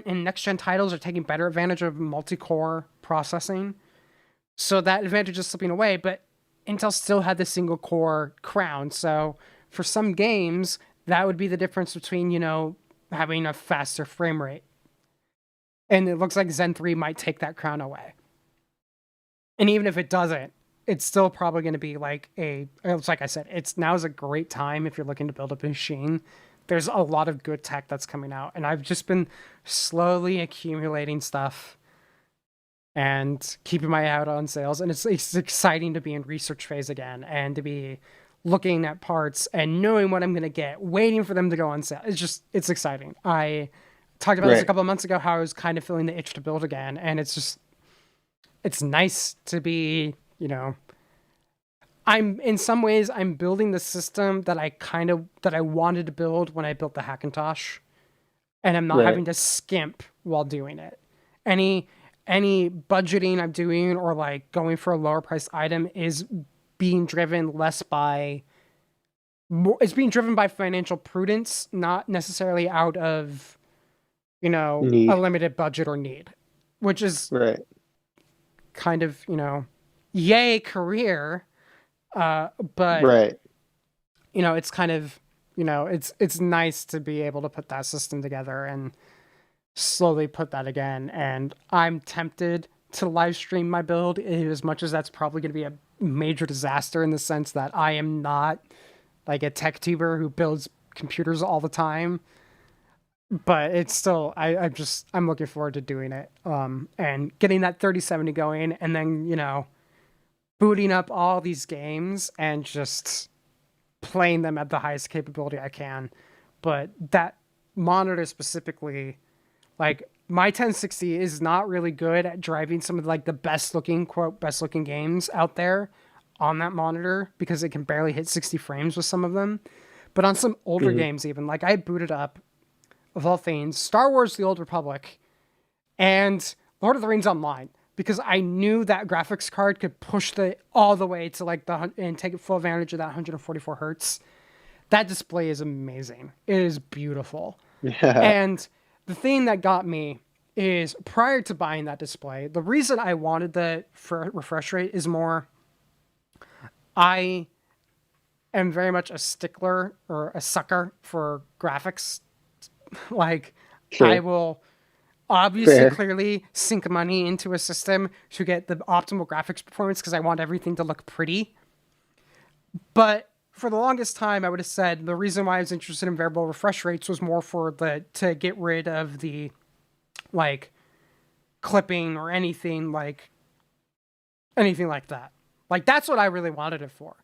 and next gen titles are taking better advantage of multi-core processing. So that advantage is slipping away, but Intel still had the single core crown. So for some games, that would be the difference between, having a faster frame rate. And it looks like Zen 3 might take that crown away. And even if it doesn't, it's still probably going to be it's like I said, now is a great time if you're looking to build up a machine. There's a lot of good tech that's coming out. And I've just been slowly accumulating stuff and keeping my eye out on sales. And it's exciting to be in research phase again and to be looking at parts and knowing what I'm going to get, waiting for them to go on sale. It's exciting. I talked about this a couple of months ago, how I was kind of feeling the itch to build again. And it's nice to be, in some ways, I'm building the system that I wanted to build when I built the Hackintosh. And I'm not having to skimp while doing it. Any budgeting I'm doing or like going for a lower priced item is being driven it's being driven by financial prudence, not necessarily out of, Need. a limited budget or need, which is kind of, yay career. But it's kind of, it's nice to be able to put that system together and slowly put that again. And I'm tempted to live stream my build, as much as that's probably going to be a major disaster in the sense that I am not like a tech tuber who builds computers all the time. But it's still, I'm looking forward to doing it, and getting that 3070 going, and then, booting up all these games and just playing them at the highest capability I can. But that monitor specifically, like my 1060 is not really good at driving some of the best looking games out there on that monitor because it can barely hit 60 frames with some of them. But on some older games, even I booted up, of all things, Star Wars: The Old Republic and Lord of the Rings Online, because I knew that graphics card could push all the way to and take full advantage of that 144 hertz. That display is amazing. It is beautiful. Yeah. And the thing that got me is, prior to buying that display, the reason I wanted the refresh rate is more, I am very much a stickler or a sucker for graphics. Sure. I will obviously clearly sink money into a system to get the optimal graphics performance because I want everything to look pretty. But for the longest time, I would have said the reason why I was interested in variable refresh rates was more to get rid of the clipping or anything like that. That's what I really wanted it for.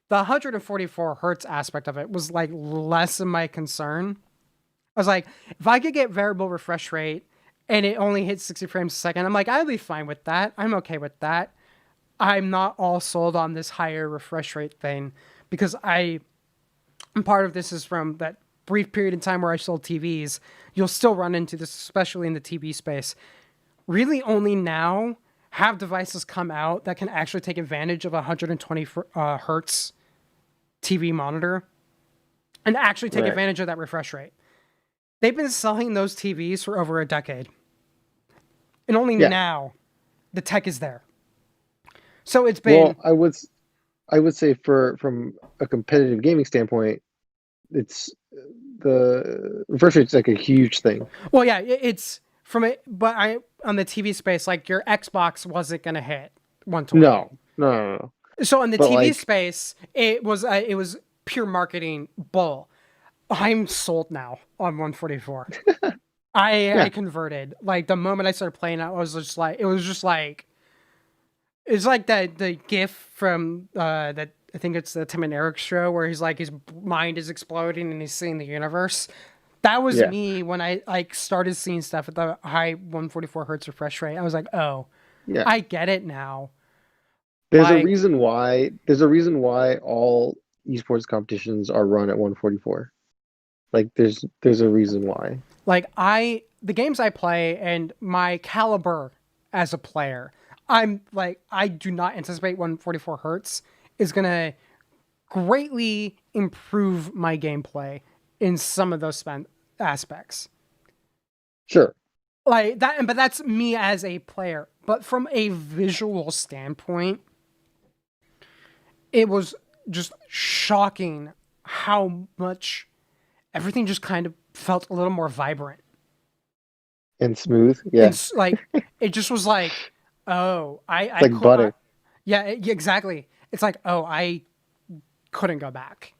The 144 hertz aspect of it was less of my concern. I was like, if I could get variable refresh rate and it only hits 60 frames a second, I'm I'd be fine with that. I'm okay with that. I'm not all sold on this higher refresh rate thing because part of this is from that brief period in time where I sold TVs. You'll still run into this, especially in the TV space. Really only now have devices come out that can actually take advantage of a 120 hertz TV monitor and actually take advantage of that refresh rate. They've been selling those TVs for over a decade. And only now the tech is there. So it's been... Well, I would say from a competitive gaming standpoint, it's the refresh rate's a huge thing. Well, yeah, it's from it, but on the TV space, your Xbox wasn't going to hit 120. No. So on the TV space, it was pure marketing bull. I'm sold now on 144. I converted. The moment I started playing it, it's like the GIF from that, I think it's the Tim and Eric show where he's his mind is exploding and he's seeing the universe. That was me when I started seeing stuff at the high 144 hertz refresh rate. I was oh, I get it now. There's a reason why all esports competitions are run at 144. There's a reason why. The games I play and my caliber as a player, I do not anticipate 144 hertz is going to greatly improve my gameplay in some of those aspects. Sure. But that's me as a player. but from a visual standpoint, it was just shocking how much everything just kind of felt a little more vibrant. And smooth. And Yeah. like, it just was like, oh, It's like butter. yeah, yeah, exactly. It's like, oh, I couldn't go back.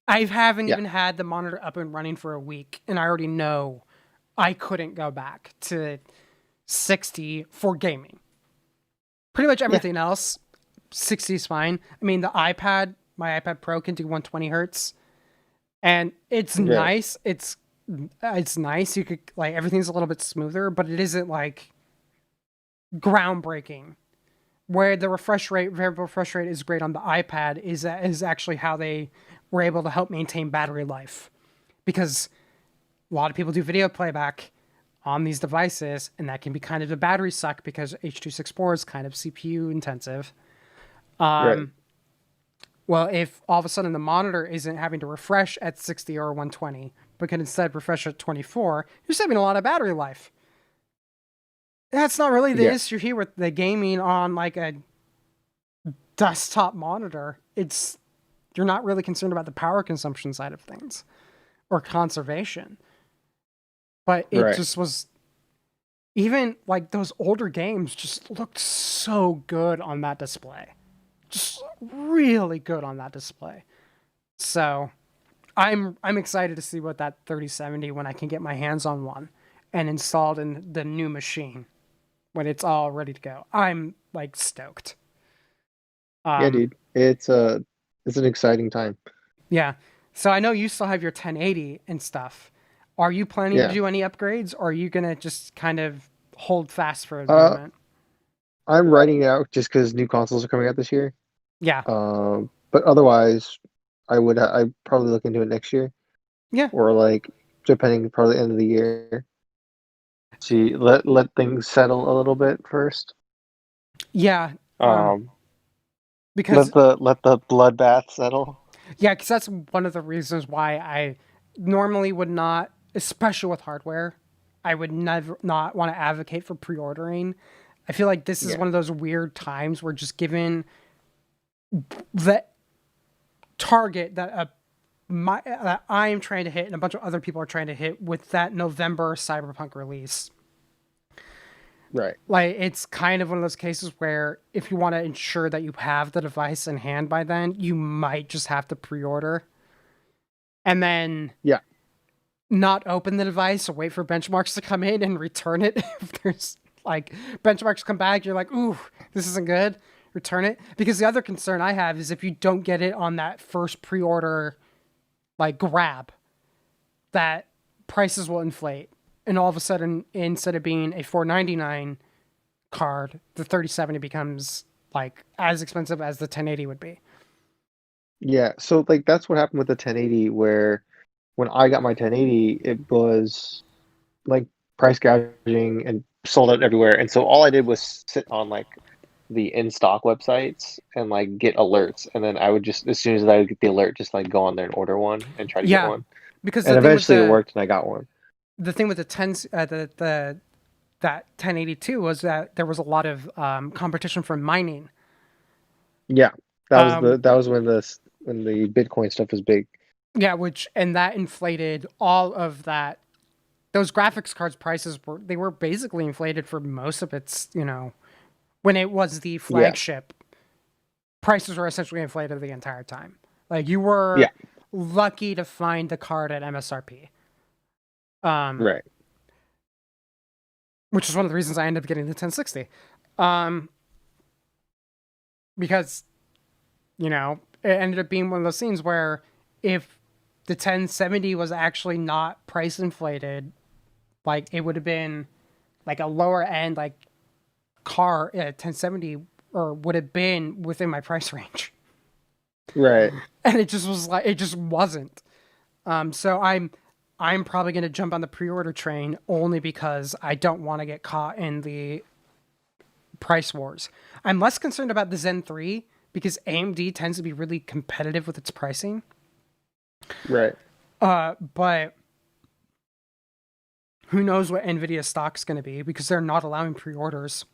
I haven't Yeah. even had the monitor up and running for a week, and I already know I couldn't go back to 60 for gaming. Pretty much Yeah. everything else, 60 is fine. I mean, my iPad Pro can do 120 hertz, and it's Right. nice. It's nice. You could like everything's a little bit smoother, but it isn't like groundbreaking. Where the refresh rate, variable refresh rate, is great on the iPad is actually how they were able to help maintain battery life, because a lot of people do video playback on these devices, and that can be kind of a battery suck because H.264 is kind of CPU intensive. Right. Well, if all of a sudden the monitor isn't having to refresh at 60 or 120, but can instead refresh at 24, you're saving a lot of battery life. That's not really the Yeah. issue here with the gaming on like a desktop monitor. You're not really concerned about the power consumption side of things or conservation. But it Right. just was, even like those older games just looked so good on that display. Just really good on that display. So I'm excited to see what that 3070, when I can get my hands on one and installed in the new machine when it's all ready to go. I'm like stoked. Yeah, Um dude. It's an exciting time. yeah. So I know you still have your 1080 and stuff. Are you planning to Yeah. do any upgrades, or are you going to just kind of hold fast for the Uh, moment? I'm writing it out just because new consoles are coming out this year. Yeah. But otherwise, I probably look into it next year Yeah. or like depending probably the end of the year. See, let things settle a little bit first. Yeah. Um, Because let the bloodbath settle. yeah, because that's one of the reasons why I normally would not, especially with hardware, I would never not want to advocate for pre-ordering. I feel like this is Yeah. one of those weird times where just given the target that I am trying to hit and a bunch of other people are trying to hit with that November Cyberpunk release. Right. Like, it's kind of one of those cases where if you want to ensure that you have the device in hand by then, you might just have to pre-order and then Yeah. not open the device or wait for benchmarks to come in and return it. If there's like benchmarks come back, you're like, ooh, this isn't good. Return it. Because the other concern I have is if you don't get it on that first pre-order like grab, that prices will inflate. And all of a sudden, instead of being a $499 card, the 3070 becomes like as expensive as the 1080 would be. Yeah. So like that's what happened with the 1080 where when I got my 1080, it was like price gouging and sold out everywhere. And so all I did was sit on like the in stock websites and like get alerts. And then I would just, as soon as I would get the alert, just like go on there and order one and try to get Yeah, one. because And eventually it worked and I got one. the thing with the 10 the that 1082 was that there was a lot of competition from mining. Yeah. Um, That was when the Bitcoin stuff was big. yeah, and that inflated all of that. Those graphics cards prices were basically inflated for most of its, when it was the Yeah. flagship, prices were essentially inflated the entire time. Like, you were Yeah. lucky to find the card at MSRP. Um, Right. which is one of the reasons I ended up getting the 1060. Um, because, it ended up being one of those things where if the 1070 was actually not price inflated, like, it would have been like a lower end, like, car at 1070, or would have been within my price range. Right. And it just was like, it just wasn't. So I'm probably going to jump on the pre-order train only because I don't want to get caught in the price wars. I'm less concerned about the Zen 3 because AMD tends to be really competitive with its pricing. Right. But who knows what Nvidia stock's going to be because they're not allowing pre-orders.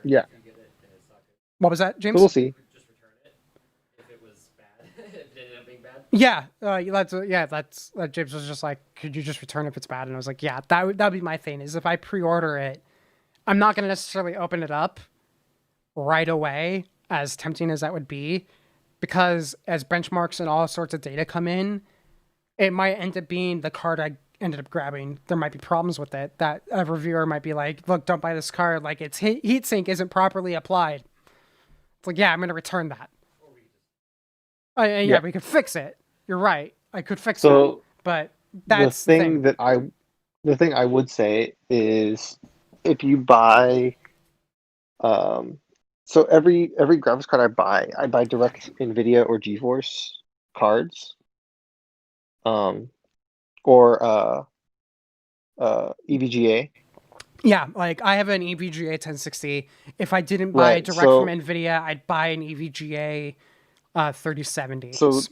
Yeah, What was that, so we'll James? see. Yeah, that's James was just like, could you just return if it's bad? And I was like, yeah, that'd be my thing. Is if I pre-order it, I'm not gonna necessarily open it up right away, as tempting as that would be, because as benchmarks and all sorts of data come in, it might end up being the card I ended up grabbing. There might be problems with it that a reviewer might be like, look, don't buy this card. Like its heatsink isn't properly applied. It's like, yeah, I'm gonna return that. Yeah, Yeah. we could fix it. You're right. I could fix that, So but the that's the thing thing. that I the thing I would say is if you buy um so every graphics card I buy direct NVIDIA or GeForce cards um or EVGA. Yeah, like I have an EVGA 1060. If I didn't buy Right. direct from So Nvidia, I'd buy an EVGA so 3070s.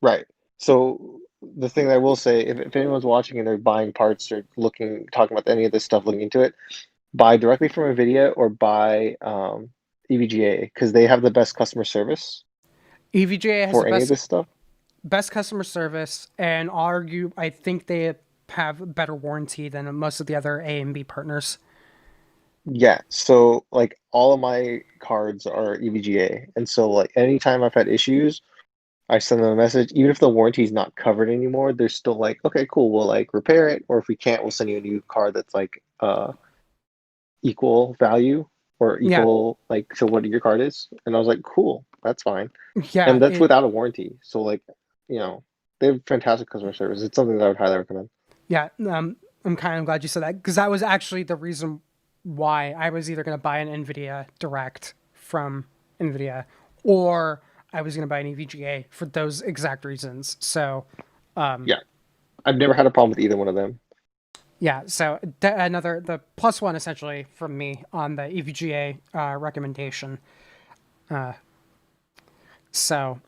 right. So the thing that I will say, if anyone's watching and they're buying parts or talking about any of this stuff, looking into it, buy directly from NVIDIA or buy EVGA because they have the best customer service EVGA has the for any of best this stuff. customer service, and I think they have better warranty than most of the other A and B partners. Yeah, so like all of my cards are EVGA, and so like anytime I've had issues, I send them a message. Even if the warranty is not covered anymore, they're still like, okay, cool, we'll like repair it, or if we can't, we'll send you a new card that's like equal value or Yeah, equal like to what your card is. And I was like, cool, that's fine. yeah, And that's without a warranty. So like, you know, they have fantastic customer service. It's something that I would highly recommend. yeah. I'm kind of glad you said that because that was actually the reason why I was either going to buy an Nvidia Direct from Nvidia, or I was going to buy an EVGA for those exact reasons. So, Yeah. I've never had a problem with either one of them. yeah, so another the plus one essentially from me on the EVGA recommendation. So,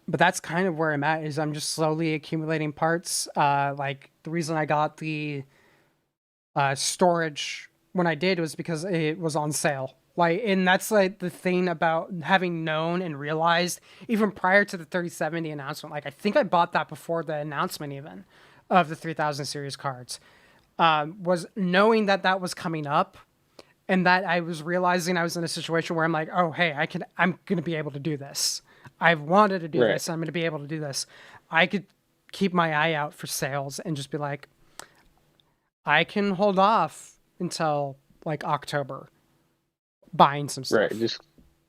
but that's kind of where I'm at. Is I'm just slowly accumulating parts. Like the reason I got the storage when I did was because it was on sale. Like, and that's like the thing about having known and realized even prior to the 3070 announcement. Like, I think I bought that before the announcement even of the 3000 series cards. Was knowing that that was coming up, and that I was realizing I was in a situation where I'm like, oh hey, I'm gonna be able to do this. I've wanted to do Right. this. I'm gonna be able to do this. I could keep my eye out for sales and just be like, I can hold off until like October buying some Right. stuff.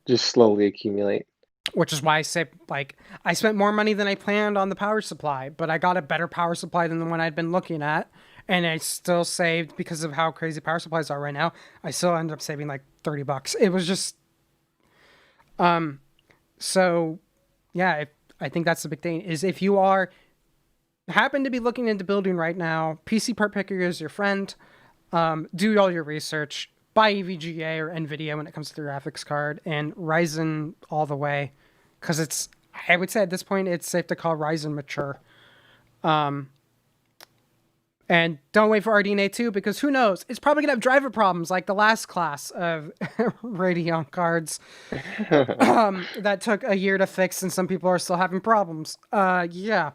Just slowly accumulate. Which is why I say like I spent more money than I planned on the power supply, but I got a better power supply than the one I'd been looking at, and I still saved because of how crazy power supplies are right now. I still ended up saving like $30. It was just so yeah. I think that's the big thing is if you are happen to be looking into building right now, PC Part Picker is your friend. Do all your research. Buy EVGA or NVIDIA when it comes to the graphics card, and Ryzen all the way, because it's. I would say at this point it's safe to call Ryzen mature. And don't wait for RDNA 2 because who knows? It's probably gonna have driver problems like the last class of Radeon cards that took a year to fix, and some people are still having problems. Yeah,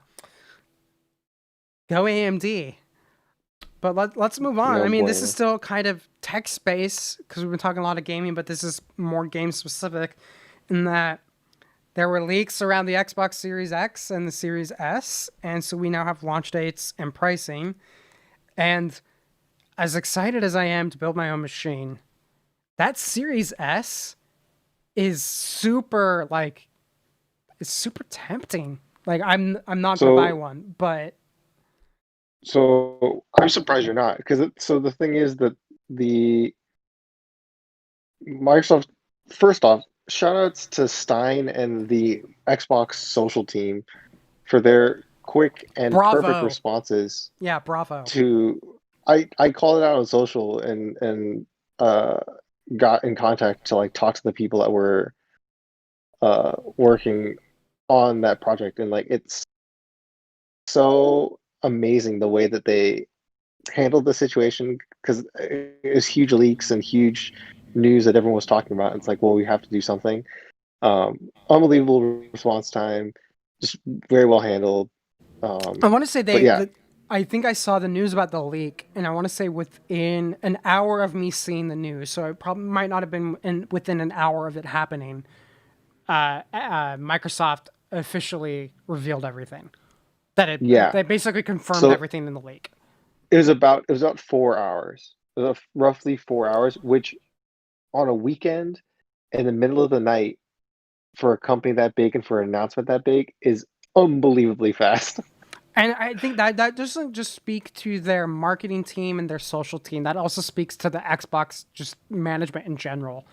go AMD. But let's move on. I No mean, this is bueno. still kind of tech space because we've been talking a lot of gaming, but this is more game specific in that there were leaks around the Xbox Series X and the Series S, and so we now have launch dates and pricing. And as excited as I am to build my own machine, that Series S is super like it's super tempting. Like I'm not gonna buy So one, but so I'm surprised you're not because so the thing is that the Microsoft, first off, shout outs to Stein and the Xbox social team for their quick and perfect bravo. responses Yeah, bravo. to I called it out on social and uh got in contact to like talk to the people that were working on that project, and like it's so amazing the way that they handled the situation because it was huge leaks and huge news that everyone was talking about. It's like, well, we have to do something. Unbelievable response time, just very well handled. I want to say But yeah, I think I saw the news about the leak, and I want to say within an hour of me seeing the news, so it probably might not have been within an hour of it happening. Microsoft officially revealed everything. yeah. They basically confirmed So everything in the leak. it was about 4 hours, roughly 4 hours, which on a weekend in the middle of the night for a company that big and for an announcement that big is unbelievably fast. And I think that that doesn't just speak to their marketing team and their social team. That also speaks to the Xbox just management in general.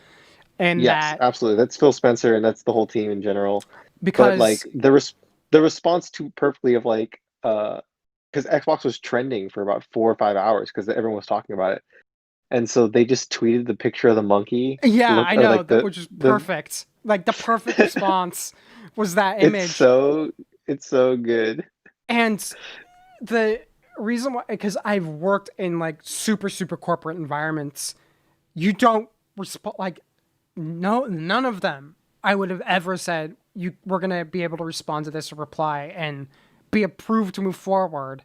And Yes, that absolutely. That's Phil Spencer and that's the whole team in general. But because like the response to perfectly of like because Xbox was trending for about 4 or 5 hours because everyone was talking about it. And so they just tweeted the picture of the monkey yeah, look I or know like that the which is the perfect. Like the perfect response was that it's image. so it's so good. And the reason why, because I've worked in like super corporate environments, you don't respond like no, none of them I would have ever said you we're gonna be able to respond to this reply and be approved to move forward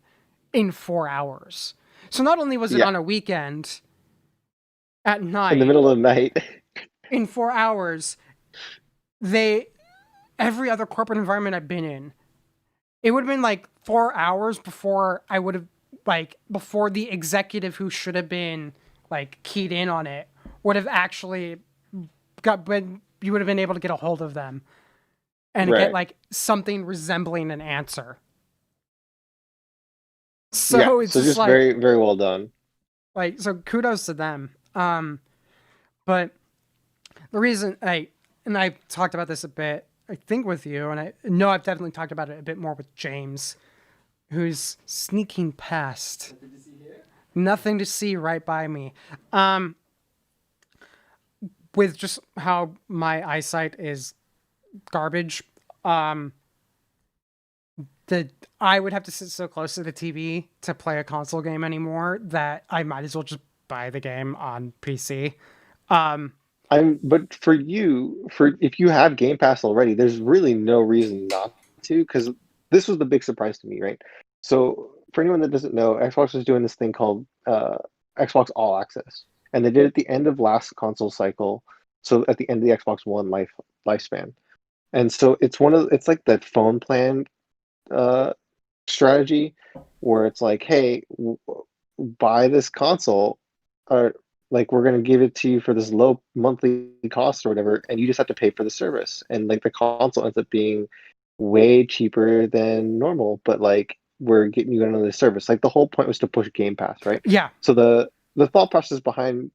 in 4 hours. So not only was it Yeah, on a weekend at in the night, middle of the night. in 4 hours, they every other corporate environment I've been in, it would have been like 4 hours before I would have like before the executive who should have been like keyed in on it would have actually got been you would have been able to get a hold of them and get Right. like something resembling an answer. Yeah. So it's So just just very, like very well done. so kudos to them. But the reason I talked about this a bit, I think with you, and I know I've definitely talked about it a bit more with James, who's sneaking past. Nothing to see right by me. Um, with just how my eyesight is garbage, um, the I would have to sit so close to the TV to play a console game anymore that I might as well just buy the game on PC. Um, But for you, for if you have Game Pass already, there's really no reason not to, because this was the big surprise to me, right? So for anyone that doesn't know, Xbox was doing this thing called Xbox All Access, and they did it at the end of last console cycle, so at the end of the Xbox One lifespan. And so it's like that phone plan uh, strategy where it's like, hey, buy this console, or like we're gonna give it to you for this low monthly cost or whatever, and you just have to pay for the service. And like the console ends up being way cheaper than normal, but like we're getting you another service. Like the whole point was to push Game Pass, right? yeah, So the thought process behind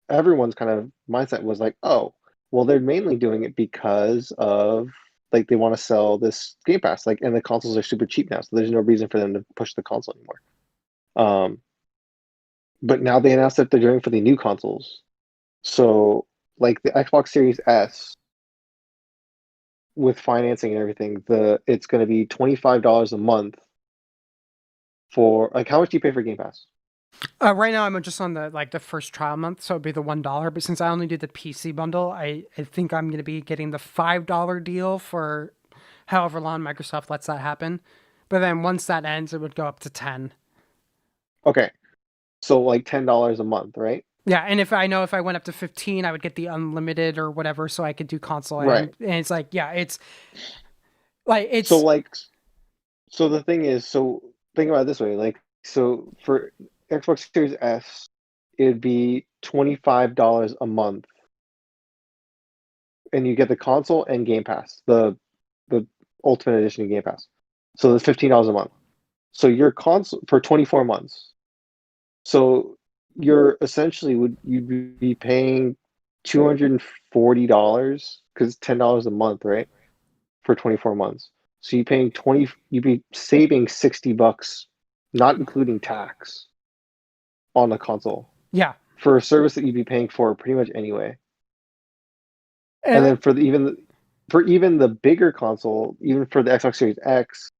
everyone's kind of mindset was like, oh, well, they're mainly doing it because of like they want to sell this Game Pass, like, and the consoles are super cheap now, so there's no reason for them to push the console anymore. Um, but now they announced that they're doing it for the new consoles. So, like the Xbox Series S with financing and everything, the it's going to be $25 a month for like how much do you pay for Game Pass? right now I'm just on the like the first trial month, so it'd be the $1. But since I only do the PC bundle, I think I'm gonna be getting the $5 deal for however long Microsoft lets that happen. But then once that ends, it would go up to 10. Okay, so like $10 a month, right? Yeah, and if I know if I went up to 15, I would get the unlimited or whatever, so I could do console Right. and it's like yeah, it's like So it's like so the thing is, so think about it this way, like so for Xbox Series S, it'd be $25 a month, and you get the console and Game Pass, the Ultimate Edition of Game Pass. So that's $15 a month. So your console for 24 months. So you're essentially would you'd be paying $240 because it's $10 a month, right? For 24 months. So you'd be saving $60, not including tax, on the console yeah. for a service that you'd be paying for pretty much anyway. And And then for even the bigger console, even for the Xbox Series X,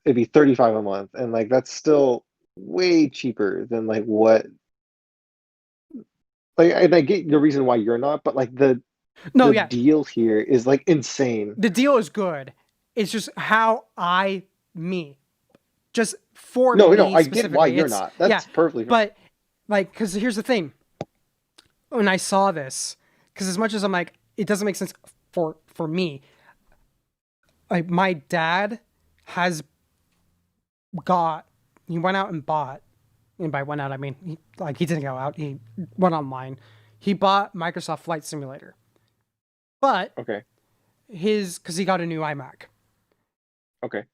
it'd be 35 a month, and like that's still way cheaper than like what like, and I get the reason why you're not, but like No, the yeah, deal here is like insane. the deal is good. It's just how me, just for No, no, me I get why specifically. you're It's not. yeah, That's perfectly fine. but like, because here's the thing. When I saw this, because as much as I'm like, it doesn't make sense for me. Like my dad has got, he went out and bought, and by went out I mean he didn't go out. He went online. He bought Microsoft Flight Simulator, but Okay, because he got a new iMac. okay,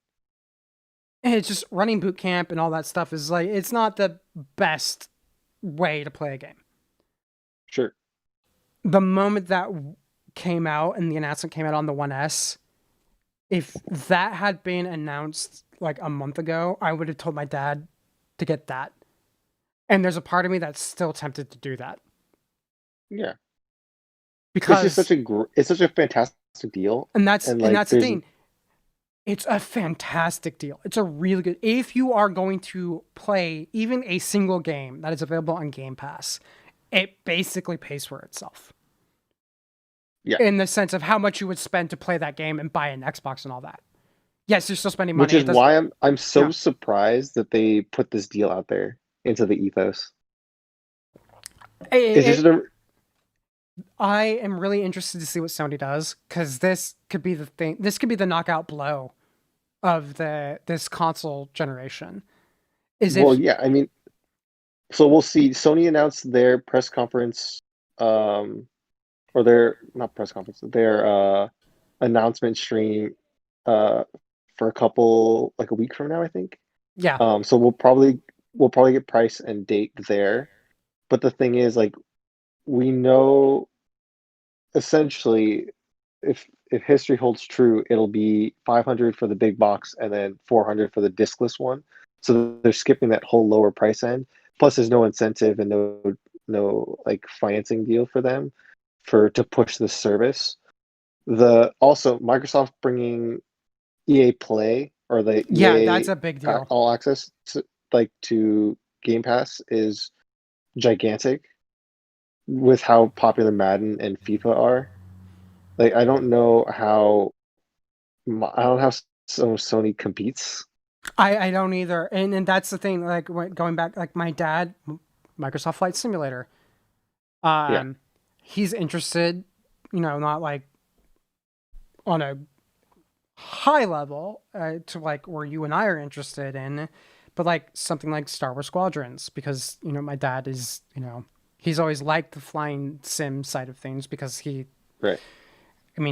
And it's just running boot camp and all that stuff is like it's not the best way to play a game. sure. The moment that came out and the announcement came out on the 1S, if that had been announced like a month ago, I would have told my dad to get that. And there's a part of me that's still tempted to do that Yeah, it's just because it's such a fantastic deal, and that's and and like that's the there's thing. It's a fantastic deal. It's a really good if you are going to play even a single game that is available on Game Pass, it basically pays for itself. yeah, In the sense of how much you would spend to play that game and buy an Xbox and all that. Yes, you're still spending which money. is It does why I'm so yeah. surprised that they put this deal out there into the ethos. It, It's just it, a I am really interested to see what Sony does because this could be the thing. This could be the knockout blow of this console generation. Is well, if yeah. I mean, so we'll see. Sony announced their press conference, um, or their not press conference, their announcement stream, uh, for a couple like a week from now, I think. yeah So we'll probably get price and date there. But the thing is, like, we know essentially if history holds true, it'll be 500 for the big box and then 400 for the discless one. So they're skipping that whole lower price end. Plus, there's no incentive and no like financing deal for them for to push this service. The also Microsoft bringing EA Play or the yeah that's EA a big deal. All Access to Game Pass is gigantic with how popular Madden and FIFA are. Like I don't know how Sony competes. I don't either, and that's the thing. Like going back, like my dad, Microsoft Flight Simulator. Yeah, Um, he's interested. Not like on a high level to like where you and I are interested in, but like something like Star Wars Squadrons because my dad is he's always liked the flying sim side of things because right,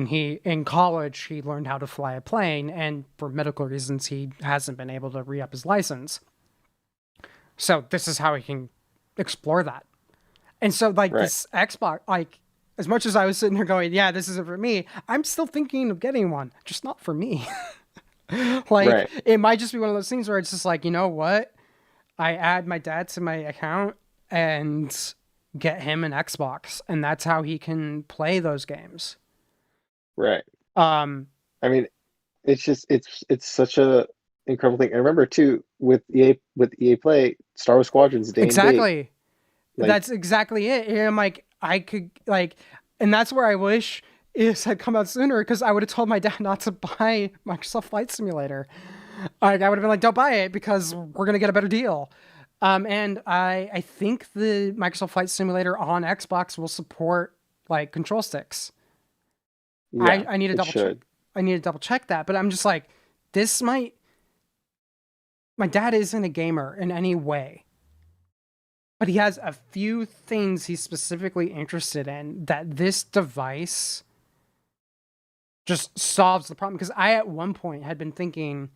he in college he learned how to fly a plane and for medical reasons he hasn't been able to re-up his license. So this is how he can explore that. And so like right, this Xbox like as much as I was sitting there going, yeah, this isn't for me, I'm still thinking of getting one, just not for me. Like right, it might just be one of those things where it's just like, you know what? I add my dad to my account and get him an Xbox, and that's how he can play those games. right. Um, I mean, it's just it's such a incredible thing. And remember too, with EA Play, Star Wars Squadrons day and date. exactly. Like, That's exactly it. And I'm like, I could like, and that's where I wish it had come out sooner because I would have told my dad not to buy Microsoft Flight Simulator. Like, I would have been like, don't buy it because we're gonna get a better deal. And I think the Microsoft Flight Simulator on Xbox will support like control sticks. yeah, I need to it double check. should. I need to double check that, but I'm just like, this might. My dad isn't a gamer in any way, but he has a few things he's specifically interested in that this device just solves the problem. Because I, at one point, had been thinking,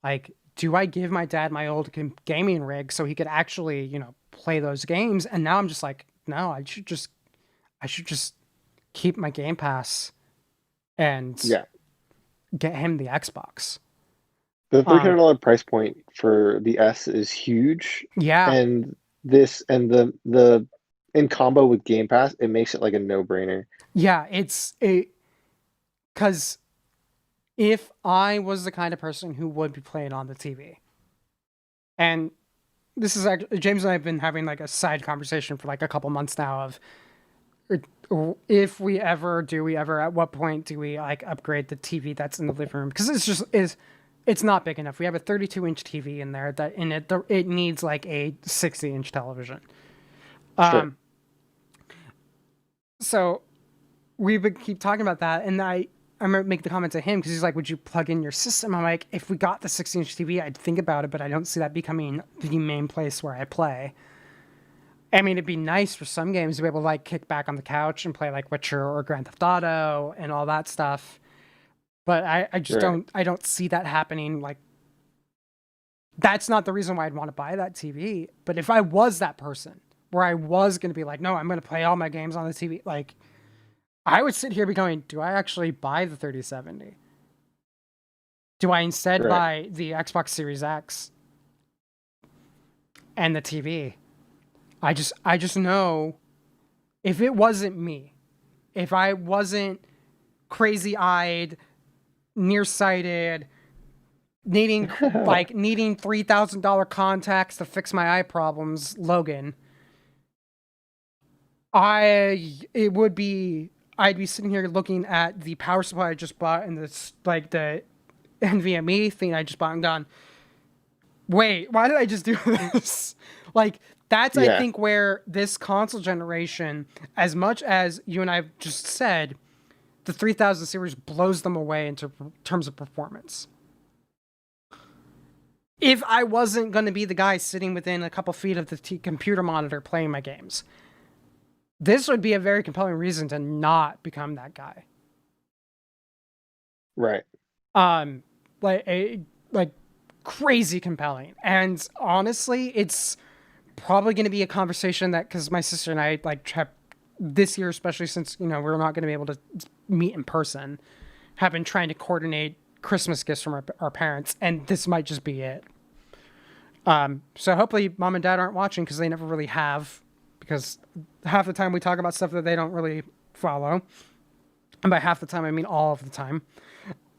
like, do I give my dad my old gaming rig so he could actually, play those games? And now I'm just like, no, I should just keep my Game Pass and Yeah, get him the Xbox. the Um, $300 price point for the S is huge, yeah, and this and the in combo with Game Pass, it makes it like a no-brainer. yeah, it's it because if I was the kind of person who would be playing on the TV, and this is actually, James and I have been having like a side conversation for like a couple months now of if we ever at what point do we like upgrade the TV that's in the living room, because it's not big enough. We have a 32-inch TV in there that in it it needs like a 60-inch television. Sure. Um, so we would keep talking about that, and I remember making the comment to him because he's like, "Would you plug in your system?" I'm like, "If we got the 60-inch TV, I'd think about it, but I don't see that becoming the main place where I play." I mean, it'd be nice for some games to be able to like kick back on the couch and play like Witcher or Grand Theft Auto and all that stuff. But I just Right. don't see that happening. Like, that's not the reason why I'd want to buy that TV. But if I was that person where I was going to be like, no, I'm going to play all my games on the TV, like, I would sit here be going, do I actually buy the 3070? Do I instead Right. buy the Xbox Series X and the TV? I just know if it wasn't me, if I wasn't crazy-eyed, nearsighted, needing $3,000 contacts to fix my eye problems, Logan, I'd be sitting here looking at the power supply I just bought and this like the NVMe thing I just bought and gone, wait, why did I just do this? Like, that's I Yeah. think where this console generation, as much as you and I have just said, the 3000 series blows them away in terms of performance. If I wasn't going to be the guy sitting within a couple feet of the computer monitor playing my games, this would be a very compelling reason to not become that guy. Right. Um, like crazy compelling. And honestly, it's probably going to be a conversation that, because my sister and I like have this year, especially since we're not going to be able to meet in person, have been trying to coordinate Christmas gifts from our parents, and this might just be it. So hopefully mom and dad aren't watching because they never really have, because half the time we talk about stuff that they don't really follow. And by half the time, I mean all of the time.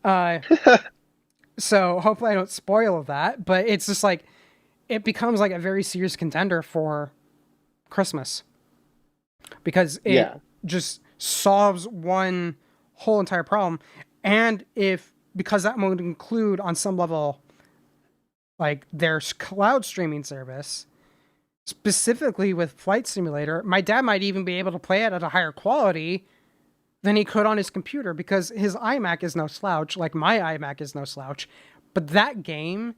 Uh, so hopefully I don't spoil that, but it's just like, it becomes like a very serious contender for Christmas because it Yeah. just solves one whole entire problem. And because that would include on some level, like their cloud streaming service, specifically with Flight Simulator, my dad might even be able to play it at a higher quality than he could on his computer because his iMac is no slouch, like my iMac is no slouch. But that game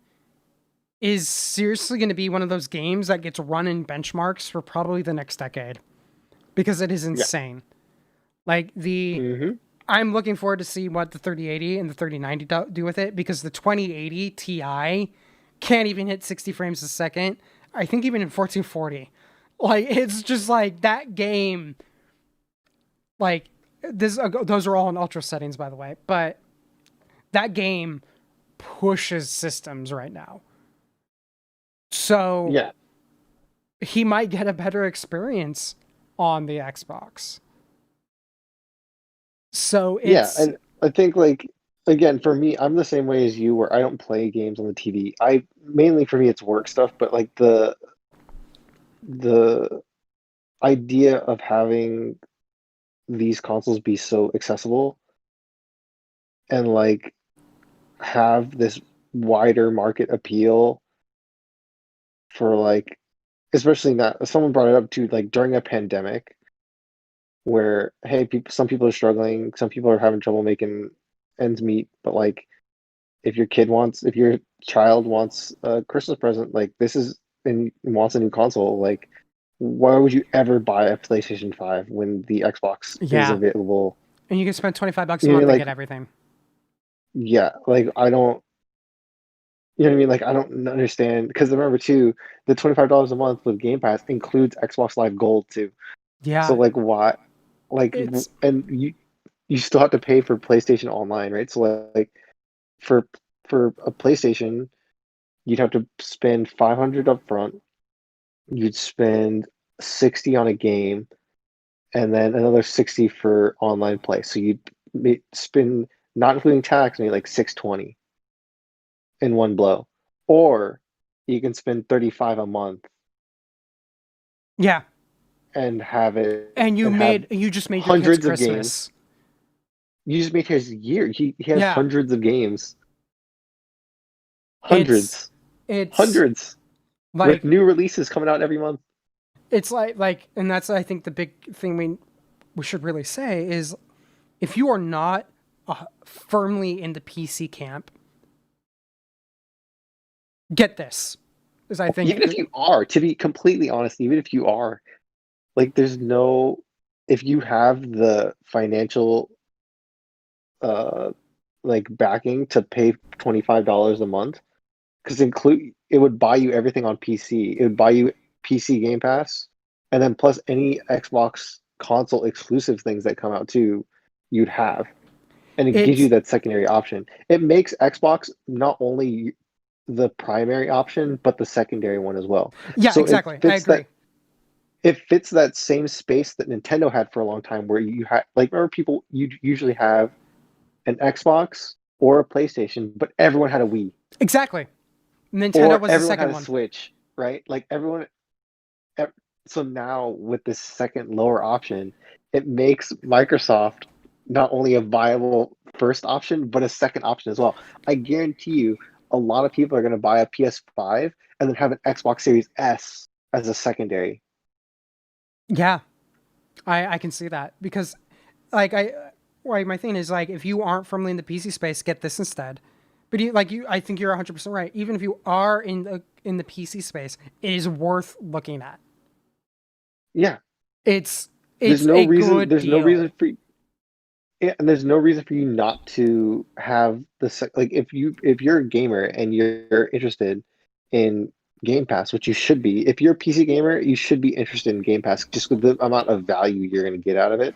is seriously going to be one of those games that gets run in benchmarks for probably the next decade because it is Yeah. insane. Like Mm-hmm. I'm looking forward to see what the 3080 and the 3090 do with it because the 2080 Ti can't even hit 60 frames a second. I think even in 1440. Like, it's just like that game. Like, those are all in ultra settings, by the way, but that game pushes systems right now. So Yeah. he might get a better experience on the Xbox. So Yeah, it's and I think like again for me, I'm the same way as you where I don't play games on the TV. I mainly for me it's work stuff, but like the idea of having these consoles be so accessible and like have this wider market appeal for like especially not someone brought it up too like during a pandemic where hey some people are struggling, some people are having trouble making ends meet, but like if your child wants a Christmas present, like this is and wants a new console, like why would you ever buy a PlayStation 5 when the Xbox is yeah, available? and you can spend $25 a You know what I month mean? and Like, get everything. yeah, like I don't, you know what I mean? Like I don't understand because remember too, the $25 a month with Game Pass includes Xbox Live Gold too. So Yeah, like why, it's and you still have to pay for PlayStation Online, right? So like for for a PlayStation, you'd have to spend 500 up front. You'd spend 60 on a game and then another 60 for online play. So you'd spend, not including tax, maybe like 620 in one blow. Or you can spend 35 a month Yeah. and have it And and have you just made your kid's hundreds of games. Christmas. You just make his year. He has Yeah. hundreds of games. It's Hundreds. it's Hundreds. With like new releases coming out every month. it's like and that's I think the big thing we should really say is if you are not firmly in the PC camp, get this. Is I think Even if you are, to be completely honest, even if you are, like there's no if you have the financial uh like backing to pay $25 a month, because include it would buy you everything on PC. It would buy you PC Game Pass, and then plus any Xbox console exclusive things that come out too, you'd have. And it gives you it's that secondary option. It makes Xbox not only the primary option, but the secondary one as well. yeah, So exactly. I agree. it fits that same space that Nintendo had for a long time, where you had like remember people you usually have an Xbox or a PlayStation, but everyone had a Wii Exactly. Nintendo or was the everyone had second a one. Switch, right? Like everyone. So now with this second lower option, it makes Microsoft not only a viable first option, but a second option as well. I guarantee you, a lot of people are going to buy a PS5 and then have an Xbox Series S as a secondary. Yeah, I can see that because like my thing is like if you aren't firmly in the PC space, get this instead. But I think you're 100% right. Even if you are in the PC space, it is worth looking at. Yeah, It's there's it's no a reason. good There's no deal. reason for. Yeah, and there's no reason for you not to have like if you're a gamer and you're interested in Game Pass, which you should be. If you're a PC gamer, you should be interested in Game Pass just with the amount of value you're going to get out of it.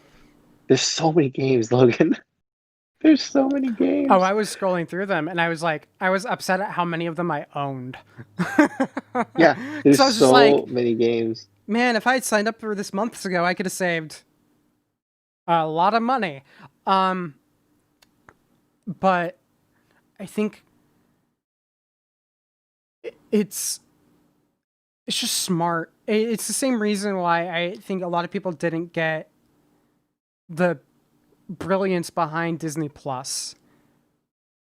There's so many games, Logan. There's so many Oh, games. I was scrolling through them and I was upset at how many of them I owned. Yeah, Because there's I was just like, so many games. man, if I had signed up for this months ago, I could have saved a lot of money. Um, but I think it's it's just smart. It's the same reason why I think a lot of people didn't get the brilliance behind Disney Plus.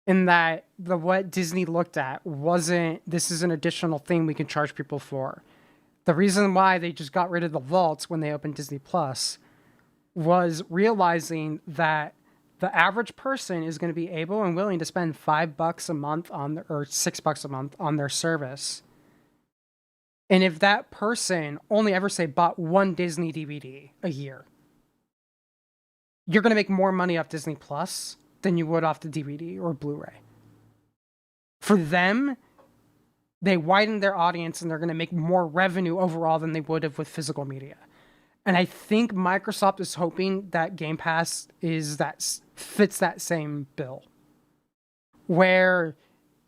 In that the what Disney looked at wasn't this is an additional thing we can charge people for. The reason why they just got rid of the vaults when they opened Disney Plus was realizing that the average person is going to be able and willing to spend $5 a month or $6 a month on their service. And if that person only ever say bought one Disney DVD a year, you're going to make more money off Disney Plus than you would off the DVD or Blu-ray. For them, they widen their audience and they're going to make more revenue overall than they would have with physical media. And I think Microsoft is hoping that Game Pass fits that same bill, where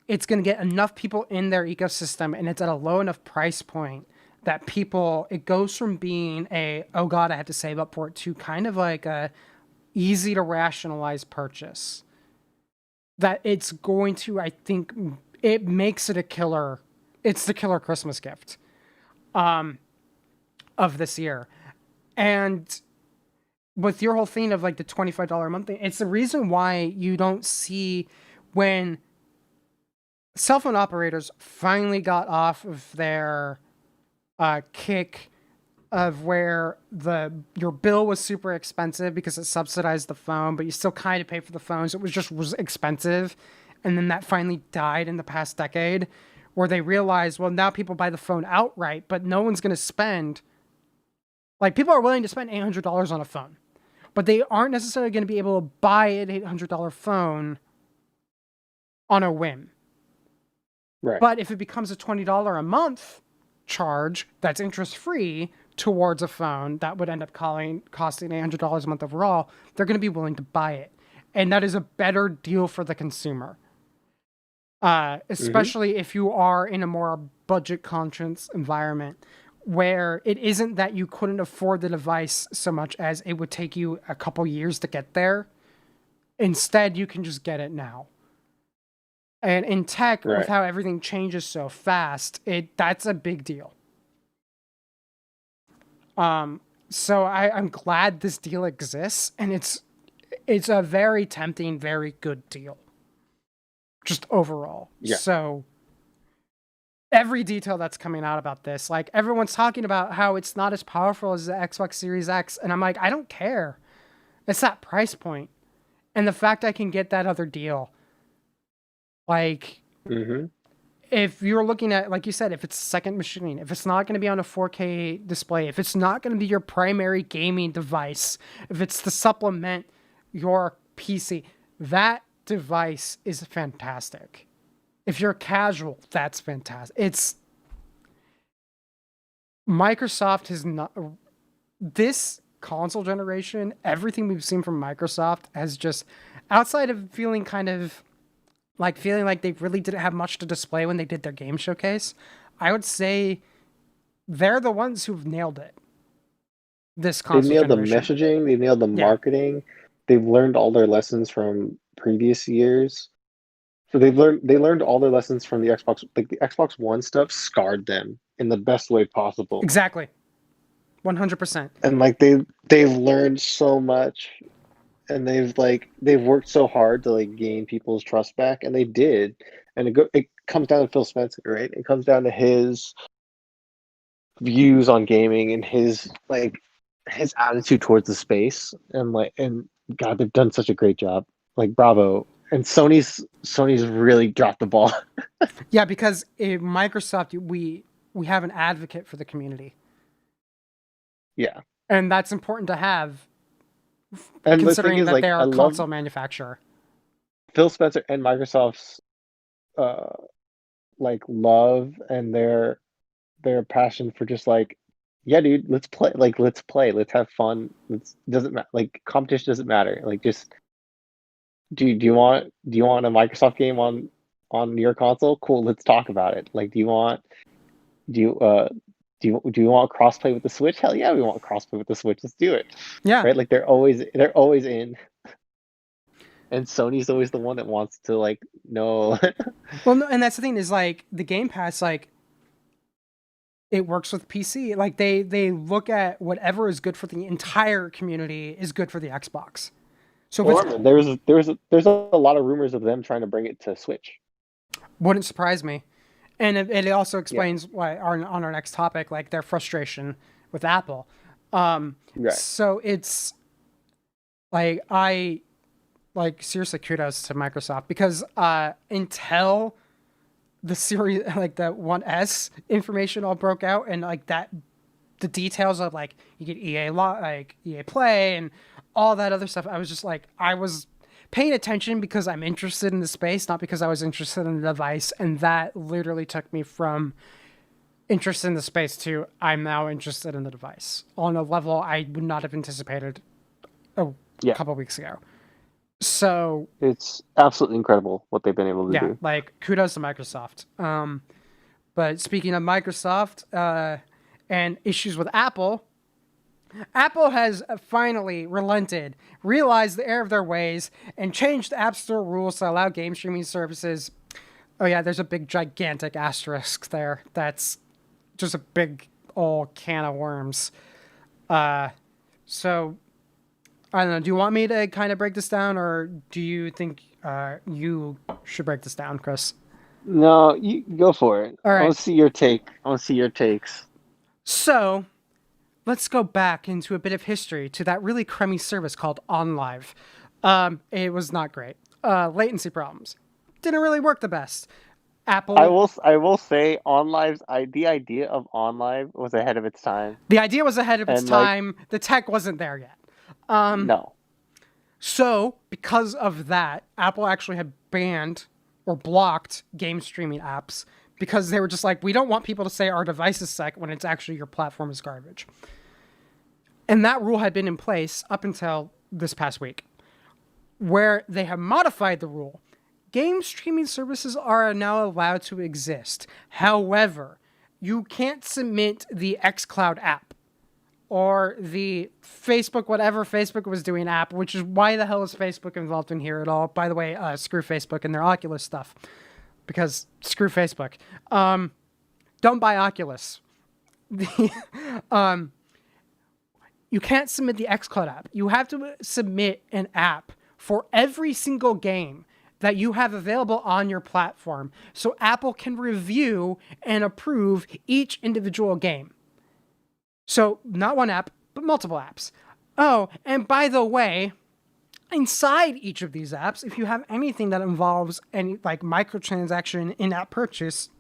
it's going to get enough people in their ecosystem and it's at a low enough price point that it goes from being oh God, I have to save up for it to kind of like a easy to rationalize purchase. That it's going to, I think, it makes it it's the killer Christmas gift of this year. And with your whole thing of like the $25 a month thing, it's the reason why you don't see when cell phone operators finally got off of their kick of where your bill was super expensive because it subsidized the phone, but you still kind of pay for the phones. It was expensive. And then that finally died in the past decade where they realized, well, now people buy the phone outright, but no one's going to spend like people are willing to spend $800 on a phone, but they aren't necessarily going to be able to buy an $800 phone on a whim. Right. But if it becomes a $20 a month charge that's interest free towards a phone that would end up costing $800 a month overall, they're going to be willing to buy it. And that is a better deal for the consumer. Especially if you are in a more budget conscious environment where it isn't that you couldn't afford the device so much as it would take you a couple years to get there. Instead, you can just get it now. And in tech, with Right. how everything changes so fast, that's a big deal. So I'm glad this deal exists, and it's a very tempting, very good deal, just overall. Yeah. So every detail that's coming out about this, like everyone's talking about how it's not as powerful as the Xbox Series X, and I'm like, I don't care. It's that price point, and the fact I can get that other deal. Like, Mm-hmm. if you're looking at, like you said, if it's second machining, if it's not going to be on a 4K display, if it's not going to be your primary gaming device, if it's to supplement your PC, that device is fantastic. If you're casual, that's fantastic. It's Microsoft has not this console generation, everything we've seen from Microsoft has just, outside of feeling like they really didn't have much to display when they did their game showcase, I would say they're the ones who've nailed it. This They console nailed the generation. messaging, they nailed the Yeah, marketing. They've learned all their lessons from previous years. So they learned all their lessons from the Xbox. Like the Xbox One stuff scarred them in the best way possible. exactly. 100%. And like they've learned so much, and they've worked so hard to like gain people's trust back, and they did. And it comes down to Phil Spencer, right? It comes down to his views on gaming and his attitude towards the space, and God, they've done such a great job. Like bravo. And Sony's really dropped the ball. Yeah, because in Microsoft, we have an advocate for the community, Yeah. and that's important to have, And the thing considering is, that like, they are I a love console manufacturer. Phil Spencer and Microsoft's uh like love and their passion for just like, yeah, dude, let's play. Like, let's play. Let's have fun. Let's doesn't matter. Like, competition doesn't matter. Like, just do you want a Microsoft game on your console? Cool, let's talk about it. Like, do you do you want crossplay with the Switch? Hell yeah, we want crossplay with the Switch. Let's do it. Yeah. Right? Like they're always in. And Sony's always the one that wants to like no. Well, no, and that's the thing is like the Game Pass, like it works with PC. Like they look at whatever is good for the entire community is good for the Xbox. So if Well, it's remember, there's a lot of rumors of them trying to bring it to Switch. wouldn't surprise me, and it also Yeah, explains why on our next topic, like their frustration with Apple. right. So it's like seriously kudos to Microsoft because until the series like the 1S information all broke out and like that the details of like you get like EA Play and all that other stuff, I was just like I was paying attention because I'm interested in the space, not because I was interested in the device, and that literally took me from interest in the space to I'm now interested in the device on a level I would not have anticipated a Yeah, couple weeks ago. So it's absolutely incredible what they've been able to yeah, do. like kudos to Microsoft. But speaking of Microsoft and issues with Apple, Apple has finally relented, realized the error of their ways, and changed the App Store rules to allow game streaming services. Oh yeah, there's a big gigantic asterisk there. That's just a big old can of worms. So I don't know. Do you want me to kind of break this down, or do you think you should break this down, Chris? No, you go for it. All I right. want to see your take. I want to see your takes. So let's go back into a bit of history to that really crummy service called OnLive. It was not great. Latency problems. Didn't really work the best. I Apple, will I will say the idea of OnLive was ahead of its time. the idea was ahead of its And like time. The tech wasn't there yet. no. So, because of that, Apple actually had banned or blocked game streaming apps because they were just like, we don't want people to say our device is suck when it's actually your platform is garbage. And that rule had been in place up until this past week, where they have modified the rule. Game streaming services are now allowed to exist. However, you can't submit the xCloud app or the Facebook, whatever Facebook was doing app, which is why the hell is Facebook involved in here at all? By the way, screw Facebook and their Oculus stuff. because screw Facebook. Don't buy Oculus. The, um, you can't submit the xCloud app. You have to submit an app for every single game that you have available on your platform so Apple can review and approve each individual game. So not one app, but multiple apps. Oh, and by the way, inside each of these apps, if you have anything that involves any like microtransaction in-app purchase,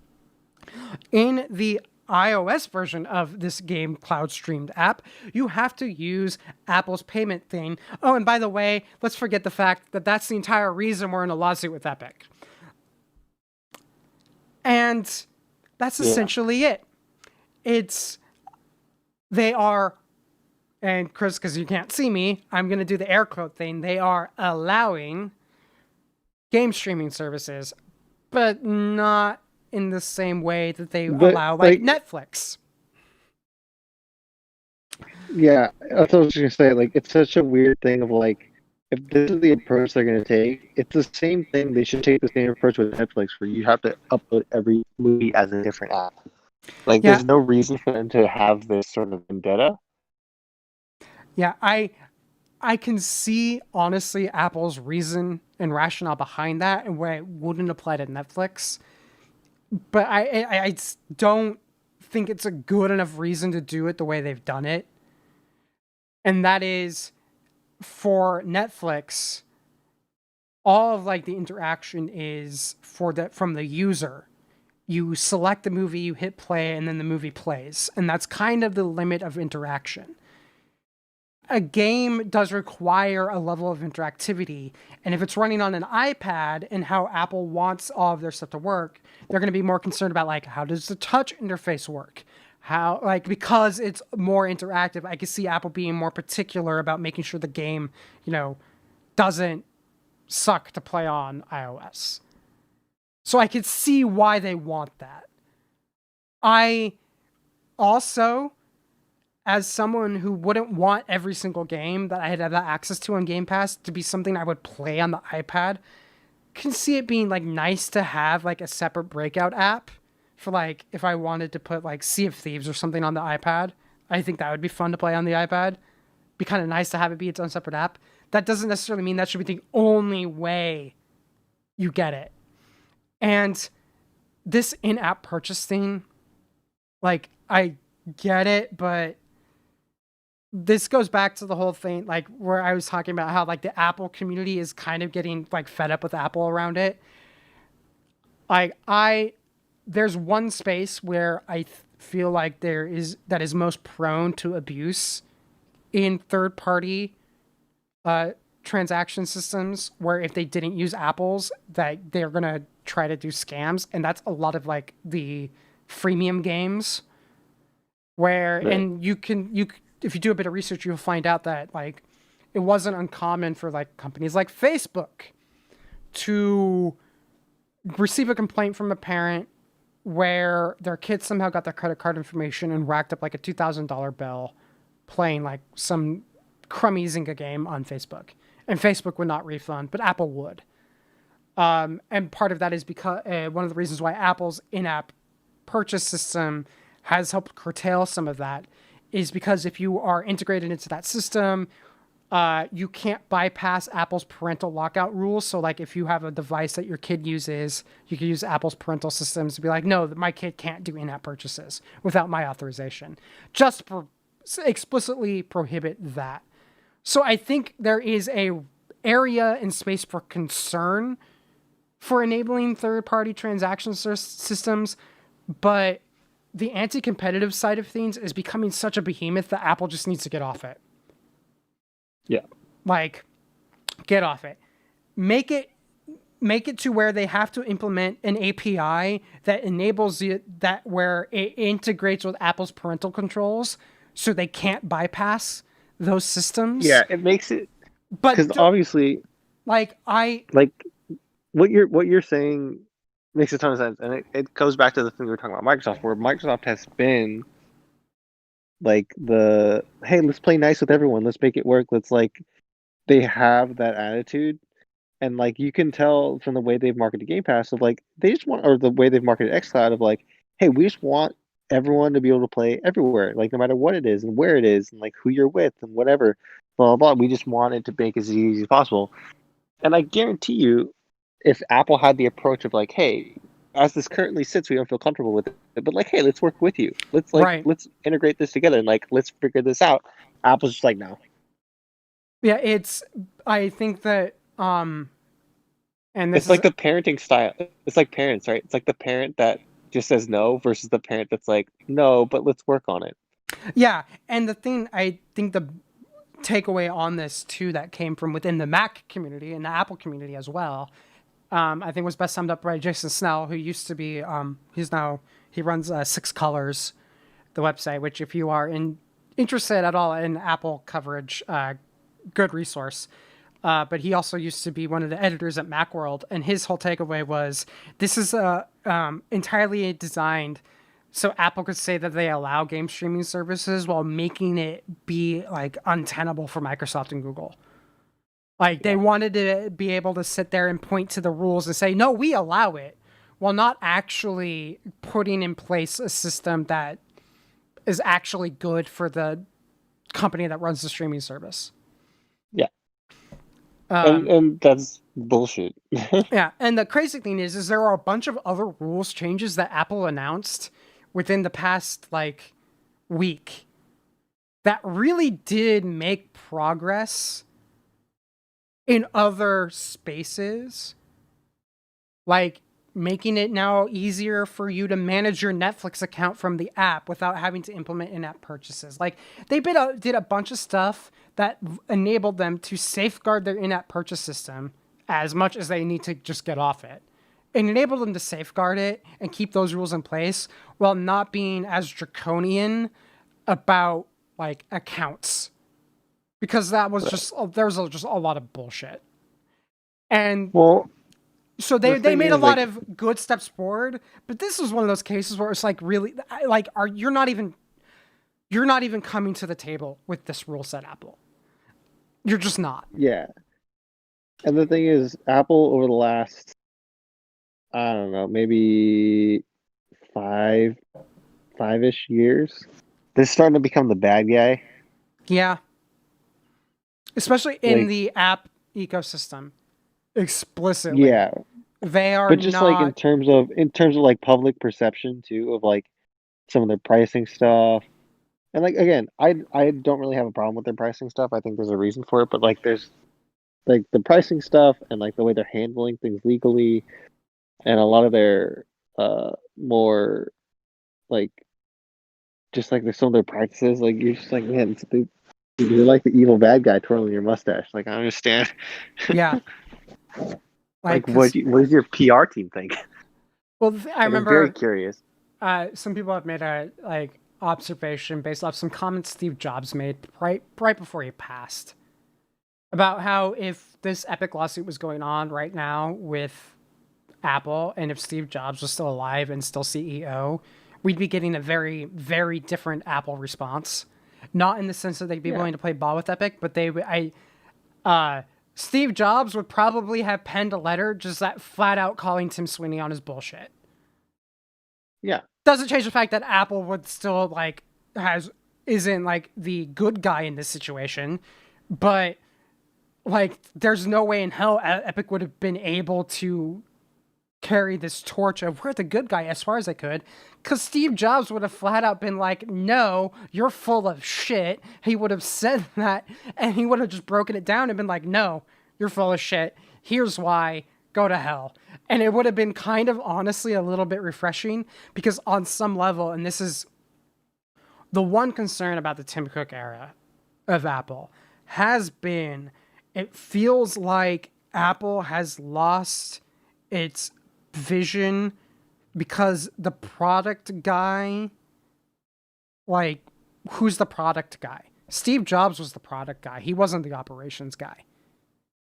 in the iOS version of this game cloud streamed app, you have to use Apple's payment thing. Oh, and by the way, let's forget the fact that that's the entire reason we're in a lawsuit with Epic. And that's essentially it. They are, and Chris, because you can't see me, I'm going to do the air quote thing. They are allowing game streaming services, but not in the same way that they allow like Netflix. Yeah, that's what I was gonna say. Like, it's such a weird thing of like, if this is the approach they're gonna take, it's the same thing. They should take the same approach with Netflix, where you have to upload every movie as a different app. Like, there's no reason for them to have this sort of vendetta. Yeah, I can see honestly Apple's reason and rationale behind that, and where it wouldn't apply to Netflix. But I don't think it's a good enough reason to do it the way they've done it. And that is, for Netflix, all of like the interaction is from the user. You select the movie, you hit play, and then the movie plays. And that's kind of the limit of interaction. A game does require a level of interactivity, and if it's running on an iPad and how Apple wants all of their stuff to work, they're going to be more concerned about like, how does the touch interface work? How, like, because it's more interactive, I can see Apple being more particular about making sure the game, doesn't suck to play on iOS. So I could see why they want that. I also, as someone who wouldn't want every single game that I had access to on Game Pass to be something I would play on the iPad, can see it being like nice to have like a separate breakout app for like if I wanted to put like Sea of Thieves or something on the iPad. I think that would be fun to play on the iPad. Be kind of nice to have it be its own separate app. That doesn't necessarily mean that should be the only way you get it. And this in-app purchase thing, like, I get it, but this goes back to the whole thing, like, where I was talking about how, like, the Apple community is kind of getting, like, fed up with Apple around it. Like, there's one space where I feel like that is most prone to abuse in third-party transaction systems, where if they didn't use Apple's, that they're going to try to do scams, and that's a lot of, like, the freemium games, where, right. And you if you do a bit of research, you'll find out that, like, it wasn't uncommon for, like, companies like Facebook to receive a complaint from a parent where their kid somehow got their credit card information and racked up, like, a $2,000 bill playing, like, some crummy Zynga game on Facebook. And Facebook would not refund, but Apple would. And part of that is because one of the reasons why Apple's in-app purchase system has helped curtail some of that is because if you are integrated into that system, you can't bypass Apple's parental lockout rules. So, like, if you have a device that your kid uses, you can use Apple's parental systems to be like, no, my kid can't do in-app purchases without my authorization. Just explicitly prohibit that. So I think there is a area and space for concern for enabling third-party transaction systems, but the anti-competitive side of things is becoming such a behemoth that Apple just needs to get off it. Yeah. Like, get off it. Make it to where they have to implement an API that enables that where it integrates with Apple's parental controls, so they can't bypass those systems. Yeah, it makes it, but because obviously, what you're saying makes a ton of sense, and it goes back to the thing we were talking about Microsoft, where Microsoft has been like hey, let's play nice with everyone, let's make it work, let's, like, they have that attitude, And like you can tell from the way they've marketed Game Pass of like they just want, or the way they've marketed xCloud of like, hey, we just want everyone to be able to play everywhere, like no matter what it is and where it is and like who you're with and whatever, blah blah blah. We just want it to make it as easy as possible. And I guarantee you, if Apple had the approach of like, hey, as this currently sits, we don't feel comfortable with it, but like, hey, let's work with you. Right. Let's integrate this together and like let's figure this out. Apple's just like, no. Yeah, I think that and this It's is like the parenting style. It's like parents, right? It's like the parent that just says no versus the parent that's like, no, but let's work on it. yeah, and the thing I think the takeaway on this too that came from within the Mac community and the Apple community as well, I think was best summed up by Jason Snell, who used to be he runs Six Colors, the website, which if you are interested at all in Apple coverage, good resource. But he also used to be one of the editors at Macworld, and his whole takeaway was this is entirely designed so Apple could say that they allow game streaming services while making it be like untenable for Microsoft and Google. Like they wanted to be able to sit there and point to the rules and say, no, we allow it, while not actually putting in place a system that is actually good for the company that runs the streaming service. Yeah. And that's bullshit. Yeah, and the crazy thing is there are a bunch of other rules changes that Apple announced within the past like week that really did make progress in other spaces, like making it now easier for you to manage your Netflix account from the app without having to implement in-app purchases. Like they did a bunch of stuff that enabled them to safeguard their in-app purchase system as much as they need to just get off it. It enabled them to safeguard it and keep those rules in place while not being as draconian about like accounts, because that was just there's just a lot of bullshit. And Well, so they made a lot of good steps forward, but this was one of those cases where it's like really like you're not even coming to the table with this rule set, Apple. You're just not. yeah. And the thing is, Apple over the last, I don't know, maybe five-ish years, they're starting to become the bad guy. Yeah. Especially in Like, the app ecosystem. Explicitly. yeah. They are But just not like in terms of like public perception too of like some of their pricing stuff. And like again, I don't really have a problem with their pricing stuff. I think there's a reason for it, but like there's like the pricing stuff and like the way they're handling things legally and a lot of their more like just like there's some of their practices like you're just like man you're like the evil bad guy twirling your mustache. Like I understand. yeah. Like Cause, what does your PR team think? well, I Like, I'm very remember curious. some people have made a like observation based off some comments Steve Jobs made right before he passed about how if this epic lawsuit was going on right now with Apple and if Steve Jobs was still alive and still CEO, we'd be getting a very, very different Apple response. Not in the sense that they'd be willing to play ball with Epic, but Steve Jobs would probably have penned a letter just that flat out calling Tim Sweeney on his bullshit. Yeah. Doesn't change the fact that Apple would still like isn't like the good guy in this situation, but like there's no way in hell Epic would have been able to carry this torch of we're the good guy as far as I could, because Steve Jobs would have flat out been like, no, you're full of shit. He would have said that, and he would have just broken it down and been like, no, you're full of shit. Here's why. Go to hell. And it would have been kind of honestly a little bit refreshing, because on some level, and this is the one concern about the Tim Cook era of Apple, has been it feels like Apple has lost its vision because the product guy, like, who's the product guy? Steve Jobs was the product guy. He wasn't the operations guy.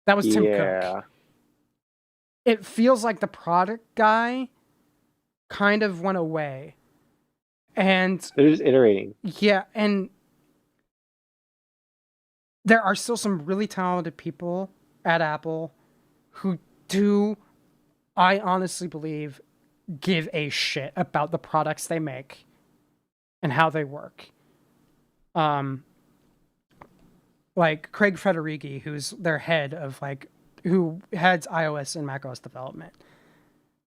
That was Tim Cook. It feels like the product guy kind of went away. And they're just iterating. Yeah, and there are still some really talented people at Apple who do, I honestly believe, give a shit about the products they make and how they work. Um, like Craig Federighi, who's their head of like, who heads iOS and macOS development.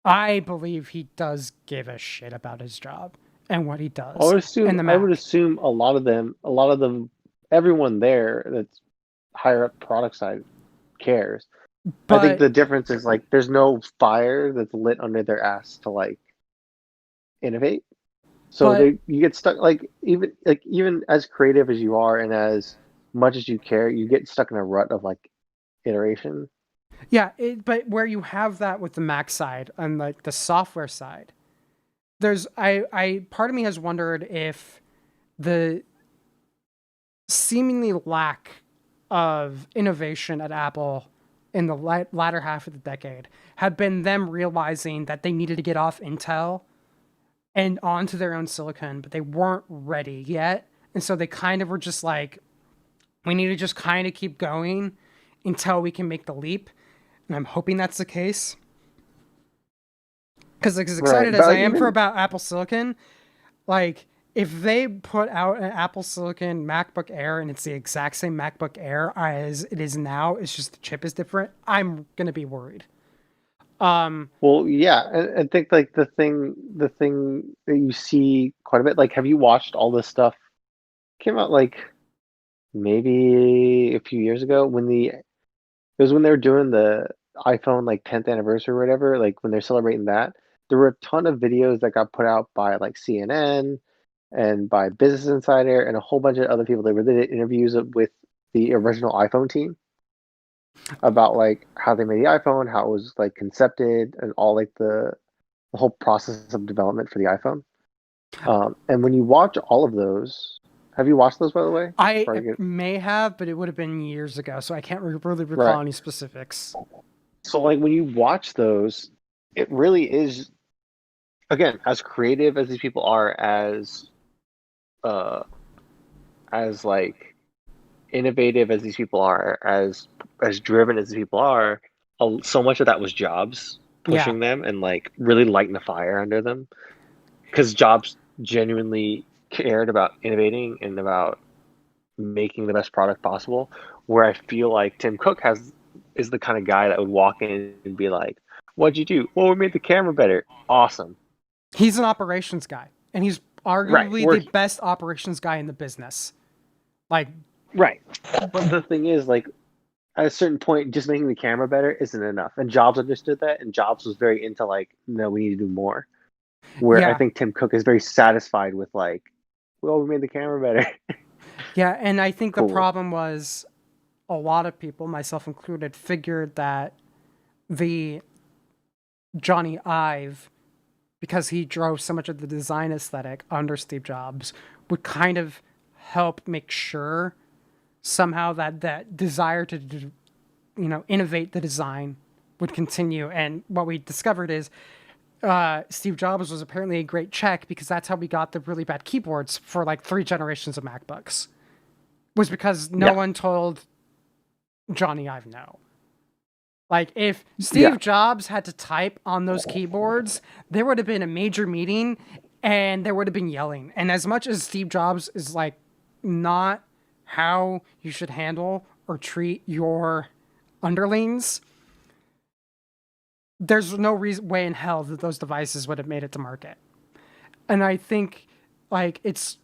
I believe he does give a shit about his job and what he does and the I would Mac. assume a lot of them, everyone there that's higher up product side cares. I think But the difference is like there's no fire that's lit under their ass to like innovate. So but you get stuck even as creative as you are and as much as you care, you get stuck in a rut of like iteration. yeah, but where you have that with the Mac side and like the software side, there's I part of me has wondered if the seemingly lack of innovation at Apple in the latter half of the decade had been them realizing that they needed to get off Intel and onto their own silicon, but they weren't ready yet. And so they kind of were just like, we need to just kind of keep going until we can make the leap. And I'm hoping that's the case. Because as Right. excited as I But am for even about Apple Silicon, like if they put out an Apple Silicon MacBook Air and it's the exact same MacBook Air as it is now, it's just the chip is different, I'm gonna be worried. Um, well, yeah, I think like the thing that you see quite a bit, like have you watched all this stuff came out like maybe a few years ago when it was when they were doing the iPhone like 10th anniversary or whatever, like when they're celebrating that, there were a ton of videos that got put out by like CNN and by Business Insider and a whole bunch of other people. They did interviews with the original iPhone team about like how they made the iPhone, how it was like concepted, and all like the whole process of development for the iPhone. And when you watch all of those, have you watched those by the way? I Before I get may have, but it would have been years ago, so I can't really right. recall any specifics. So like when you watch those, it really is again as creative as these people are, uh as like innovative as these people are, as driven as these people are, so much of that was Jobs Yeah, pushing them and like really lighting the fire under them because Jobs genuinely cared about innovating and about making the best product possible. Where I feel like Tim Cook has is the kind of guy that would walk in and be like, "What'd you do? Well, we made the camera better. Awesome, he's an operations guy, and he's right? arguably the best operations guy in the business. Like, Right." But the thing is, like, at a certain point, just making the camera better isn't enough. And Jobs understood that, and Jobs was very into like, no, we need to do more. Where I yeah, think Tim Cook is very satisfied with like, well, we made the camera better. yeah, and I think the Cool. problem was a lot of people, myself included, figured that the Johnny Ive, because he drove so much of the design aesthetic under Steve Jobs, would kind of help make sure somehow that that desire to innovate the design would continue. And what we discovered is Steve Jobs was apparently a great check because that's how we got the really bad keyboards for like 3 generations of MacBooks. Was because no Yeah. one told Johnny Ive no. Like if Yeah. Steve Jobs had to type on those keyboards, there would have been a major meeting and there would have been yelling. And as much as Steve Jobs is like not how you should handle or treat your underlings, there's no way in hell that those devices would have made it to market. And I think like it's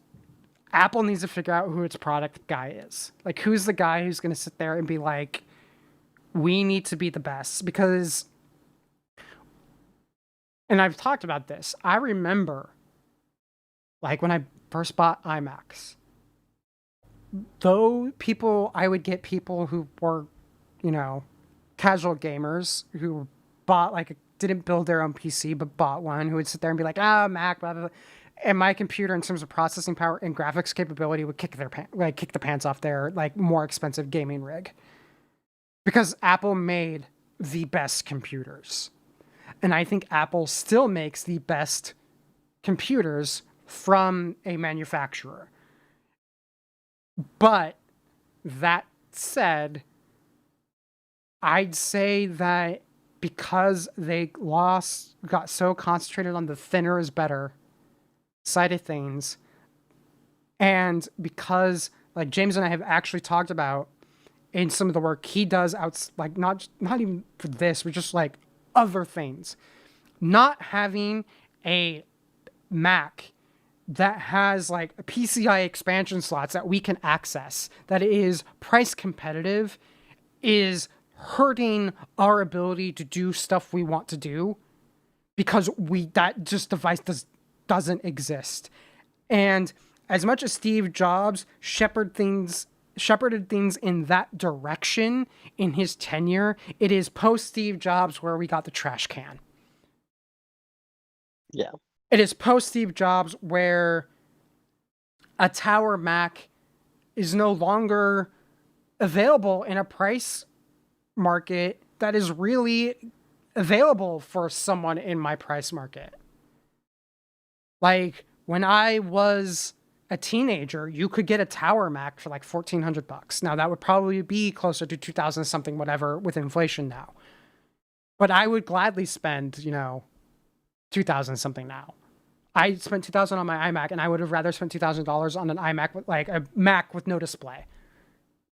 Apple needs to figure out who its product guy is. Like who's the guy who's going to sit there and be like, we need to be the best because, and I've talked about this. I remember like when I first bought iMacs, though I would get people who were, you know, casual gamers who bought like didn't build their own PC but bought one who would sit there and be like, Mac, blah, blah, blah. And my computer, in terms of processing power and graphics capability, would kick the pants off their like more expensive gaming rig because Apple made the best computers, and I think Apple still makes the best computers from a manufacturer. But that said, I'd say that because they got so concentrated on the thinner is better side of things, and because like James and I have actually talked about in some of the work he does like not even for this, but just like other things, not having a Mac that has like PCI expansion slots that we can access, that is price competitive, is hurting our ability to do stuff we want to do because that just device doesn't exist. And as much as Steve Jobs shepherded things in that direction in his tenure, it is post Steve Jobs where we got the trash can. Yeah. It is post Steve Jobs where a Tower Mac is no longer available in a price market that is really available for someone in my price market. Like when I was a teenager, you could get a Tower Mac for like $1,400. Now that would probably be closer to 2,000 something, whatever, with inflation now. But I would gladly spend, 2,000 something now. I spent 2,000 on my iMac, and I would have rather spent $2,000 on an iMac with like a Mac with no display,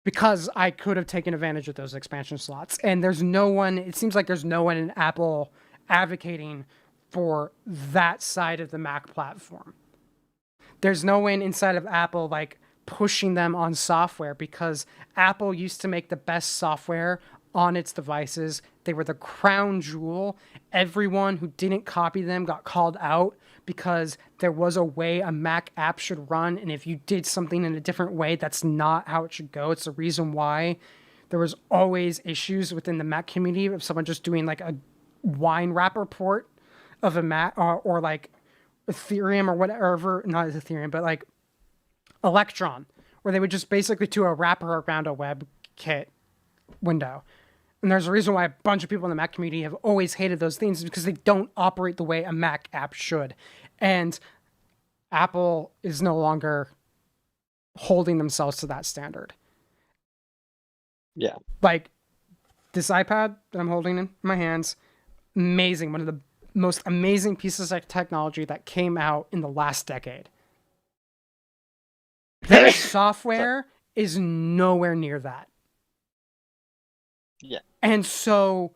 because I could have taken advantage of those expansion slots. And it seems like there's no one in Apple advocating for that side of the Mac platform. There's no one inside of Apple like pushing them on software, because Apple used to make the best software on its devices. They were the crown jewel. Everyone who didn't copy them got called out because there was a way a Mac app should run, and if you did something in a different way, that's not how it should go. It's the reason why there was always issues within the Mac community of someone just doing like a wine wrapper port of a Mac, or like Ethereum or whatever, not Ethereum, but like Electron, where they would just basically do a wrapper around a WebKit window. And there's a reason why a bunch of people in the Mac community have always hated those things, because they don't operate the way a Mac app should. And Apple is no longer holding themselves to that standard. Yeah. Like this iPad that I'm holding in my hands, amazing. One of the most amazing pieces of technology that came out in the last decade. Their software is nowhere near that. Yeah. And so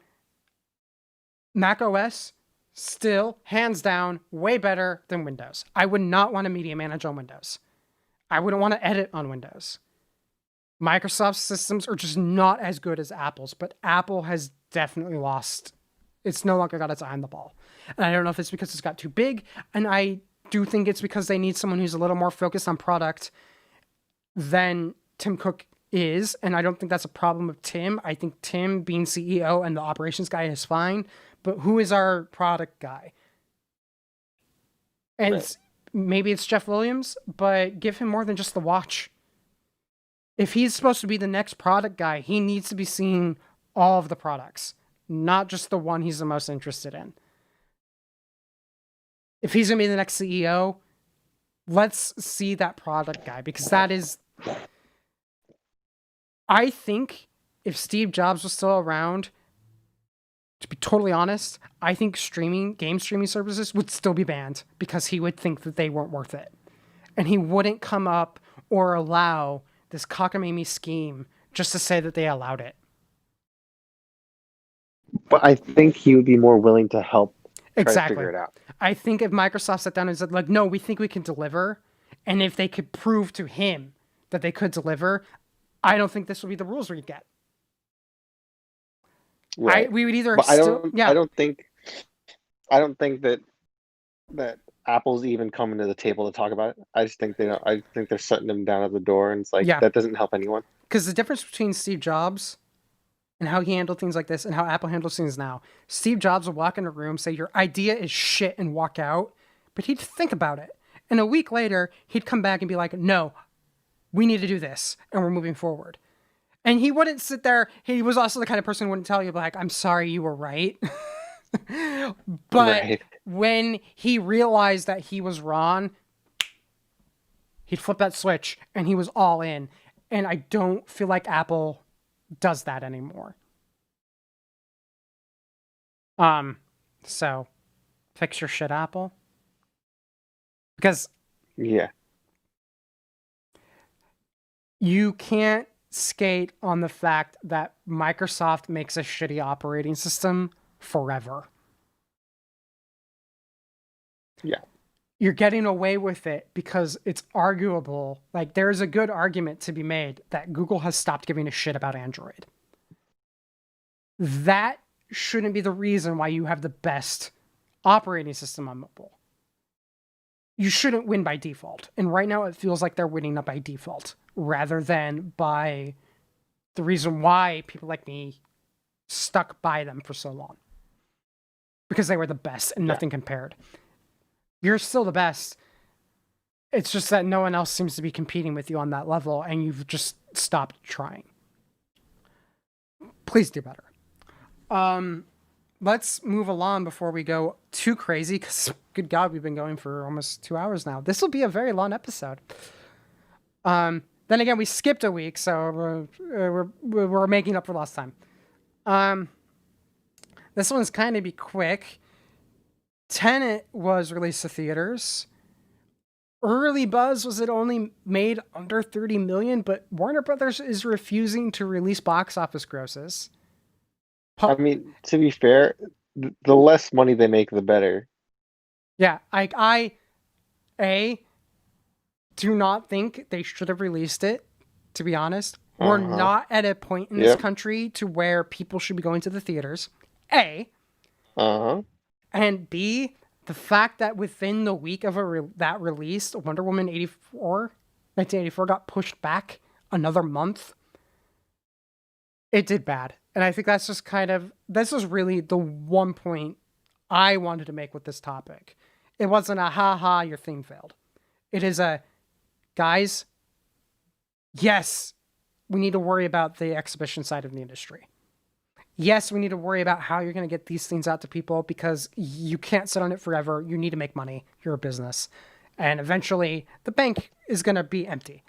Mac OS still, hands down, way better than Windows. I would not want to media manage on Windows. I wouldn't want to edit on Windows. Microsoft's systems are just not as good as Apple's, but Apple has definitely lost. It's no longer got its eye on the ball. And I don't know if it's because it's got too big, and I do think it's because they need someone who's a little more focused on product than Tim Cook is, and I don't think that's a problem of Tim. I think Tim being CEO and the operations guy is fine, but who is our product guy? And Right. maybe it's Jeff Williams, but give him more than just the watch. If he's supposed to be the next product guy, he needs to be seeing all of the products, not just the one he's the most interested in. If he's going to be the next CEO, let's see that product guy, because that is... I think if Steve Jobs was still around, to be totally honest, I think game streaming services would still be banned, because he would think that they weren't worth it. And he wouldn't come up or allow this cockamamie scheme just to say that they allowed it. But I think he would be more willing to help try Exactly. to figure it out. I think if Microsoft sat down and said, like, no, we think we can deliver, and if they could prove to him that they could deliver, I don't think this would be the rules we'd get. Right. We would either But I don't think that Apple's even coming to the table to talk about it. I just think I think they're shutting them down at the door, and it's like that doesn't help anyone. Because the difference between Steve Jobs and how he handled things like this and how Apple handles things now, Steve Jobs would walk in a room, say your idea is shit, and walk out, but he'd think about it. And a week later, he'd come back and be like, no, we need to do this, and we're moving forward. And he wouldn't sit there. He was also the kind of person who wouldn't tell you, like, I'm sorry, you were right. But Right. when he realized that he was wrong, he'd flip that switch, and he was all in. And I don't feel like Apple does that anymore. Um, so fix your shit, Apple, because Yeah. you can't skate on the fact that Microsoft makes a shitty operating system forever. Yeah. You're getting away with it because it's arguable. Like, there's a good argument to be made that Google has stopped giving a shit about Android. That shouldn't be the reason why you have the best operating system on mobile. You shouldn't win by default. And right now it feels like they're winning up by default rather than by the reason why people like me stuck by them for so long. Because they were the best and nothing compared. You're still the best. It's just that no one else seems to be competing with you on that level and you've just stopped trying. Please do better. Let's move along before we go too crazy because, good God, we've been going for almost 2 hours now. This will be a very long episode. Then again, we skipped a week, so we're making up for lost time. This one's kind of be quick. Tenet was released to theaters. Early buzz was it only made under 30 million, but Warner Brothers is refusing to release box office grosses. I mean, to be fair, the less money they make, the better. Yeah, I do not think they should have released it, to be honest. We're not at a point in this country to where people should be going to the theaters. A. And B, the fact that within the week of that release, Wonder Woman 1984 got pushed back another month. It did bad. And I think that's just this is really the one point I wanted to make with this topic. It wasn't a ha-ha, your thing failed. It is a, guys, yes, we need to worry about the exhibition side of the industry. Yes, we need to worry about how you're going to get these things out to people because you can't sit on it forever. You need to make money. You're a business. And eventually, the bank is going to be empty.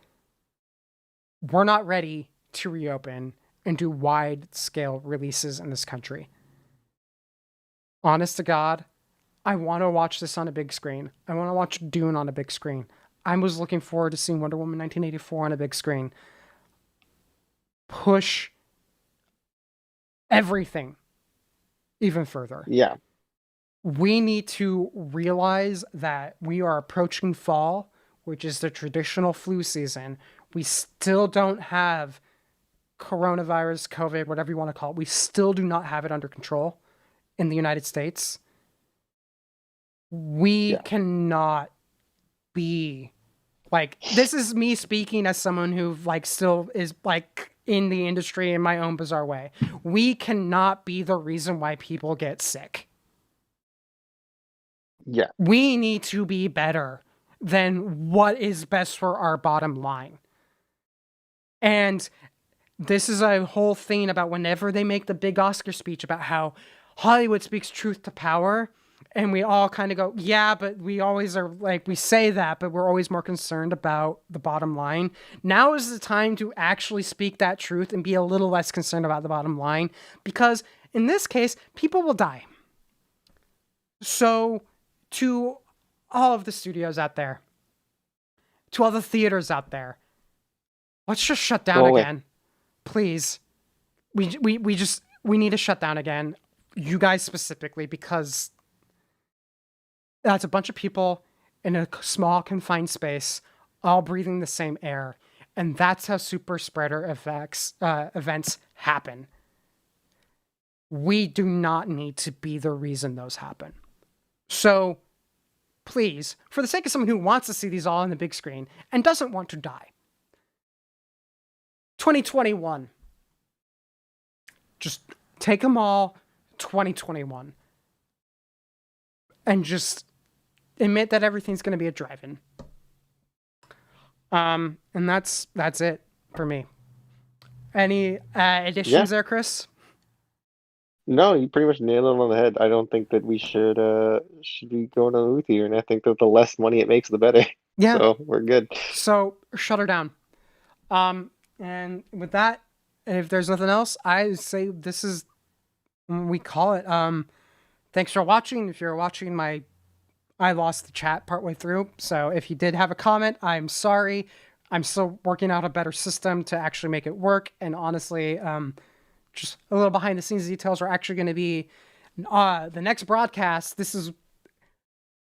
We're not ready to reopen and do wide-scale releases in this country. Honest to God, I want to watch this on a big screen. I want to watch Dune on a big screen. I was looking forward to seeing Wonder Woman 1984 on a big screen. Push everything even further. Yeah. We need to realize that we are approaching fall, which is the traditional flu season. We still don't have coronavirus, COVID, whatever you want to call it. We still do not have it under control in the United States. We cannot be this is me speaking as someone who still is in the industry in my own bizarre way. We cannot be the reason why people get sick. Yeah. We need to be better than what is best for our bottom line. And this is a whole thing about whenever they make the big Oscar speech about how Hollywood speaks truth to power, and we all kind of go, yeah, but we always are we say that, but we're always more concerned about the bottom line. Now is the time to actually speak that truth and be a little less concerned about the bottom line, because in this case, people will die. So to all of the studios out there, to all the theaters out there, let's just shut down again. Please. We need to shut down again. You guys specifically, because that's a bunch of people in a small confined space, all breathing the same air. And that's how super spreader events happen. We do not need to be the reason those happen. So please, for the sake of someone who wants to see these all on the big screen and doesn't want to die, 2021. Just take them all 2021. And just admit that everything's going to be a drive-in. And that's it for me. Any additions there, Chris? No, you pretty much nailed it on the head. I don't think that we should be going to the movie theater, and I think that the less money it makes, the better. Yeah. So we're good. So shut her down. And with that, if there's nothing else, I say this is, we call it thanks for watching. If you're watching I lost the chat partway through. So if you did have a comment, I'm sorry. I'm still working out a better system to actually make it work. And honestly, just a little behind the scenes details are actually going to be the next broadcast. This is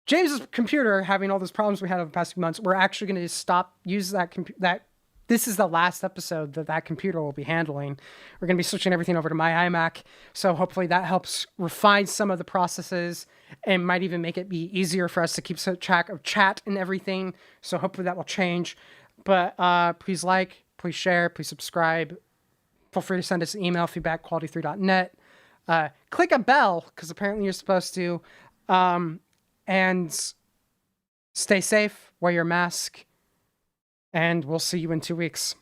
James's computer having all those problems we had over the past few months. We're actually going to stop use that this is the last episode that computer will be handling. We're going to be switching everything over to my iMac. So hopefully that helps refine some of the processes and might even make it be easier for us to keep track of chat and everything. So hopefully that will change. But please like, please share, please subscribe. Feel free to send us an email, feedback@quality3.net. Click a bell, because apparently you're supposed to. And stay safe, wear your mask, and we'll see you in 2 weeks.